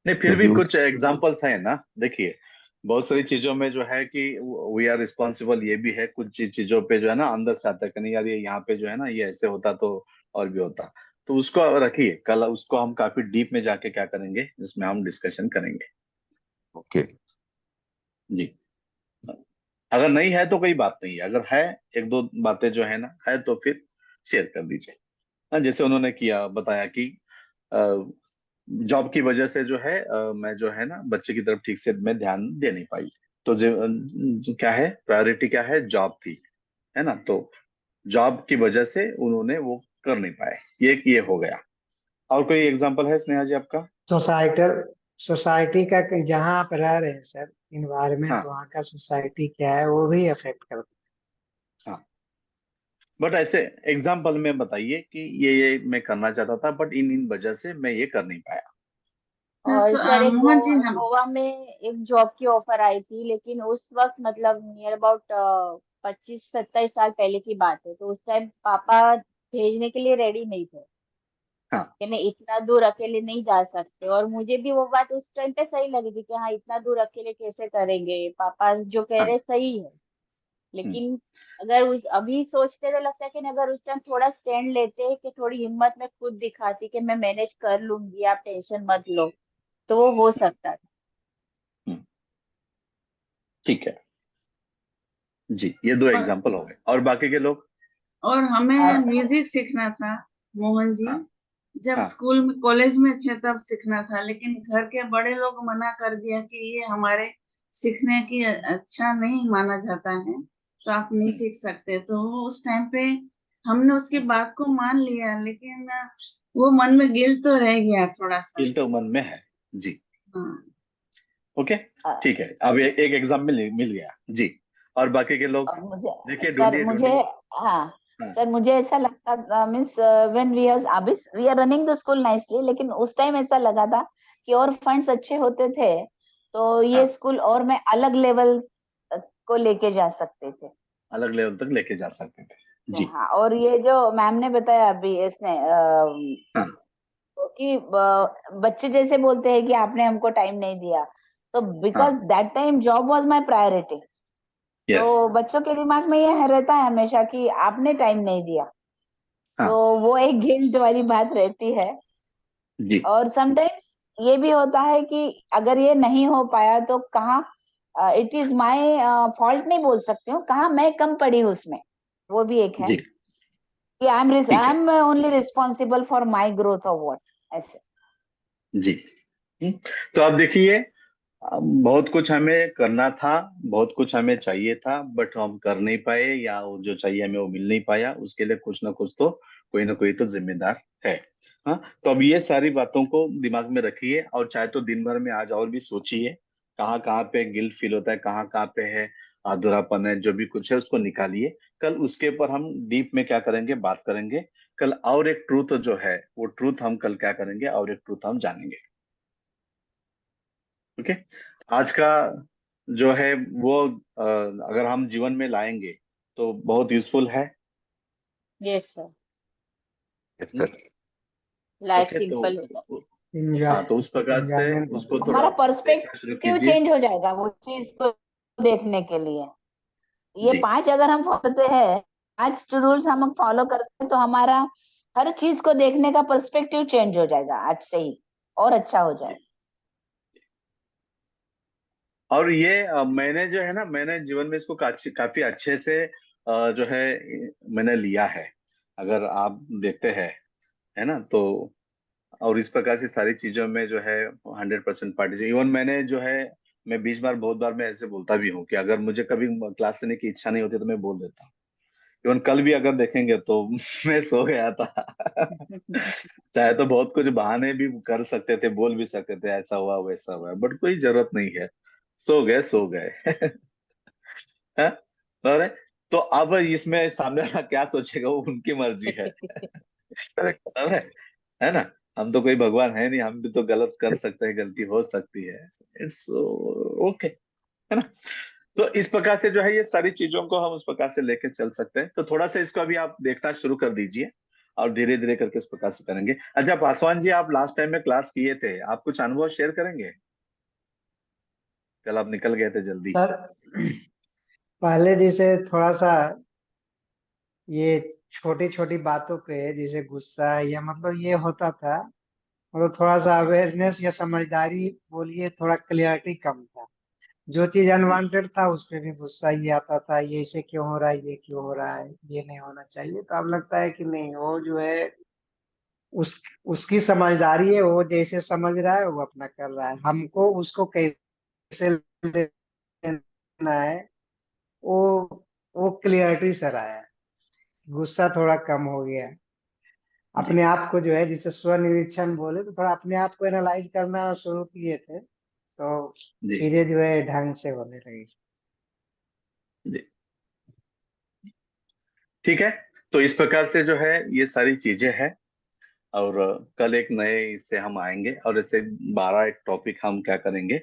नहीं, फिर भी क्योंकि उस कुछ एग्जाम्पल्स हैं ना, देखिए। बहुत सारी चीजों में जो है कि वी आर रिस्पॉन्सिबल, ये भी है। कुछ चीजों पे जो है ना अंदर से आता है कि नहीं यार, ये यहाँ पे जो है ना, ये ऐसे होता तो और भी होता। तो उसको रखिए, कल उसको हम काफी डीप में जाके क्या करेंगे, जिसमें हम डिस्कशन करेंगे। ओके। जी। अगर नहीं है तो कोई बात नहीं है, अगर है एक दो बातें जो है ना है तो फिर शेयर कर दीजिए। हाँ, जैसे उन्होंने किया बताया कि जॉब की वजह से जो है मैं जो है ना बच्चे की तरफ ठीक से मैं ध्यान दे नहीं पाई। तो जो क्या है, प्रायोरिटी क्या है, जॉब थी, है ना। तो जॉब की वजह से उन्होंने वो कर नहीं पाए, ये हो गया। और कोई एग्जांपल है स्नेहा जी आपका? सोसाइटल सोसाइटी का जहाँ आप रह रहे हैं सर, इन्वायरमेंट हाँ वहाँ का सोसाइटी क्या है वो भी अफेक्ट करता हाँ। बट ऐसे एग्जाम्पल में बताइए कि ये मैं करना चाहता था बट इन इन वजह से मैं ये कर नहीं पाया। और सर एक मोहन जी हम गोवा में एक जॉब की ऑफर आई थी, लेकिन उस वक्त मतलब नियर अबाउट 25-27 साल पहले की बात है, तो उस टाइम पापा भेजने के लिए रेडी नहीं थे हाँ कि मैं इतना दूर अकेले नहीं जा सकते। और मुझे भी वो बात उस टाइम पे सही लगी थी कि हाँ इतना दूर अकेले कैसे करेंगे, पापा जो कह हाँ। रहे सही है। हम्म, लेकिन अगर उस अभी सोचते तो लगता है कि अगर उस टाइम थोड़ा स्टैंड लेते, कि थोड़ी हिम्मत में खुद दिखाती कि मैं मैनेज कर लूंगी, आप टेंशन मत लो, तो वो हो सकता था। हम्म, ठीक है जी। ये दो और, एग्जाम्पल हो गए, और बाकी के लोग? और हमें सर म्यूजिक सीखना था मोहन जी। हाँ जब हाँ। स्कूल में कॉलेज में थे तब सीखना था, लेकिन घर के बड़े लोग मना कर दिया कि ये हमारे सीखने की अच्छा नहीं माना जाता है, तो आप नहीं हम्म, सीख सकते। तो उस टाइम पे हमने उसकी हम्म। बात को मान लिया, लेकिन वो मन में गिल्ट तो रह गया थोड़ा सा। गिल्ट तो मन में है जी। हाँ। ओके, अ, ठीक है। अब एक एग्जाम मिल गया जी। और बाकी के लोग? और मुझे देखिए, सर ढूंढिए मुझे ढूंढिए। हाँ हाँ सर, मुझे ऐसा लगता मीन्स व्हेन वी हैव अभी we are running the school nicely, लेकिन उस टाइम ऐसा लगा था कि और फंड्स अच्छे होते थे तो ये हाँ। स्कूल और मैं अलग लेवल को लेके जा सकते थे। अलग लेवल तक लेके जा सकते थे जी। हाँ, और ये जो मैम ने बताया अभी इसने हाँ कि बच्चे जैसे बोलते हैं कि आपने हमको टाइम नहीं दिया, तो बिकॉज हाँ। That time job was my priority. Yes. तो बच्चों के दिमाग में यह रहता है हमेशा कि आपने टाइम नहीं दिया, तो हाँ वो एक गिल्ट वाली बात रहती है। जी। और समटाइम्स ये भी होता है कि अगर ये नहीं हो पाया तो कहाँ इट इज माय फॉल्ट नहीं बोल सकती हूँ, कहाँ मैं कम पड़ी हूँ उसमें, वो भी एक है जी कि आई ठीक है am only responsible for my growth of what, ऐसे। जी। तो आप देखिए, बहुत कुछ हमें करना था, बहुत कुछ हमें चाहिए था, बट हम कर नहीं पाए, या वो जो चाहिए हमें वो मिल नहीं पाया। उसके लिए कुछ ना कुछ तो कोई ना कोई तो जिम्मेदार है। हाँ, तो अब ये सारी बातों को दिमाग में रखिए, और चाहे तो दिन भर में आज और भी सोचिए कहाँ कहाँ पे गिल्ट फील होता है, कहाँ कहाँ पे है अधूरापन है, जो भी कुछ है उसको निकालिए। कल उसके ऊपर हम डीप में क्या करेंगे, बात करेंगे। कल और एक ट्रूथ जो है, वो ट्रूथ हम कल क्या करेंगे, और एक ट्रूथ हम जानेंगे। ओके। आज का जो है वो अगर हम जीवन में लाएंगे तो बहुत यूजफुल है। Yes sir, yes sir. Life okay, तो सिंपल हो जाए। है। हाँ, तो उस प्रकार से इंजॉयमेंट उसको बढ़ता थोड़ा हमारा देखना शुरू पर्सपेक्टिव कीजिए। चेंज हो जाएगा वो चीज को देखने के लिए। ये जी 5 अगर हम फॉलो करते हैं, 5 रूल्स हम फॉलो करते हैं, तो हमारा हर चीज को देखने का पर्सपेक्टिव चेंज हो जाएगा आज से ही, और अच्छा हो जी। जाएगा। और ये मैंने जो है ना, मैंने जीवन में इसको काफी अच्छे से जो है मैंने लिया है। अगर आप देखते हैं, है ना, तो और इस प्रकार से सारी चीजों में जो है 100% पार्टिसिपेट। इवन मैंने जो है, मैं बीच बार बहुत बार मैं ऐसे बोलता भी हूँ कि अगर मुझे कभी क्लास लेने की इच्छा नहीं होती तो मैं बोल देता हूँ। इवन कल भी अगर देखेंगे तो मैं सो गया था। चाहे तो बहुत कुछ बहाने भी कर सकते थे, बोल भी सकते थे ऐसा हुआ वैसा हुआ, बट कोई जरूरत नहीं है। सो गए सो गए। हाँ? और तो अब इसमें सामने वाला क्या सोचेगा वो उनकी मर्जी है। है ना। हम तो कोई भगवान है नहीं, हम भी तो गलत कर सकते हैं, गलती हो सकती है। इट्स ओके, है ना। तो इस प्रकार से जो है ये सारी चीजों को हम उस प्रकार से लेके चल सकते हैं। तो थोड़ा सा इसको अभी आप देखना शुरू कर दीजिए, और धीरे धीरे करके इस प्रकार से करेंगे। अच्छा पासवान जी, आप लास्ट टाइम में क्लास किए थे, आप कुछ अनुभव शेयर करेंगे? कल आप निकल गए थे जल्दी। सर पहले जैसे थोड़ा सा ये छोटी छोटी बातों पे जैसे गुस्सा या मतलब ये होता था, मतलब थोड़ा सा अवेयरनेस या समझदारी बोलिए, थोड़ा क्लियरिटी कम था। जो चीज अनवांटेड था उस पे भी गुस्सा ये आता था, ये ऐसे क्यों हो रहा है, ये क्यों हो रहा है, ये नहीं होना चाहिए। तो अब लगता है कि नहीं, वो जो है उस उसकी समझदारी है, वो जैसे समझ रहा है वो अपना कर रहा है, हमको उसको कैसे लेना है वो वो क्लियरिटी से रहा है। गुस्सा थोड़ा कम हो गया। जी अपने आप को जो है, जिसे स्व निरीक्षण बोले, तो थोड़ा अपने आप को एनालाइज करना शुरू किए थे, तो जी चीजें जो है ढंग से होने लगी। जी। ठीक है, तो इस प्रकार से जो है ये सारी चीजें हैं। और कल एक नए इससे हम आएंगे, और ऐसे 12 एक टॉपिक हम क्या करेंगे,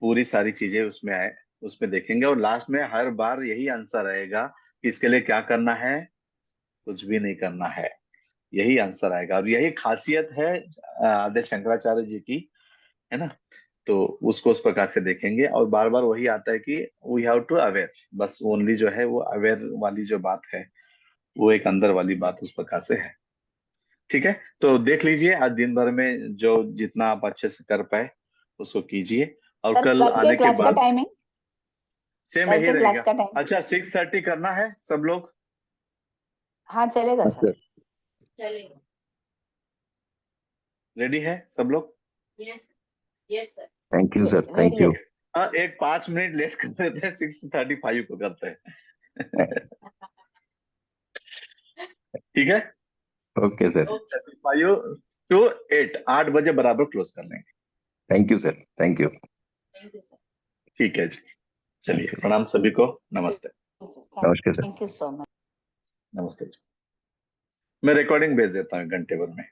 पूरी सारी चीजें उसमें आए, उसमें देखेंगे। और लास्ट में हर बार यही आंसर रहेगा कि इसके लिए क्या करना है, कुछ भी नहीं करना है। यही आंसर आएगा, और यही खासियत है आद्य शंकराचार्य जी की, है ना। तो उसको उस प्रकार से देखेंगे, और बार बार वही आता है कि वी हैव टू अवेयर, बस ओनली जो है वो अवेयर वाली जो बात है, वो एक अंदर वाली बात उस प्रकार से है। ठीक है, तो देख लीजिए आज दिन भर में जो जितना आप अच्छे से कर पाए उसको कीजिए, और सर कल कल के आने के क्लास का बाद टाइमिंग, सेम कल यही के क्लास रहेगा। का टाइम। अच्छा, 6:30 करना है सब लोग, हाँ चलेगा हाँ सर। सर। चलेगा। रेडी है सब लोग? Yes, yes sir. Thank you sir, thank ready है। यू। हाँ, एक 5 मिनट लेट कर देते हैं, 6:35 को करते हैं। ठीक है, ओके सर। 6:35 to 8, 8 बजे बराबर क्लोज कर लेंगे। Thank you sir, thank you. Thank you sir. ठीक है जी, चलिए प्रणाम सभी को, नमस्ते। नमस्ते sir. Thank you so much. नमस्ते जी। मैं रिकॉर्डिंग भेज देता हूँ 1 घंटे भर में।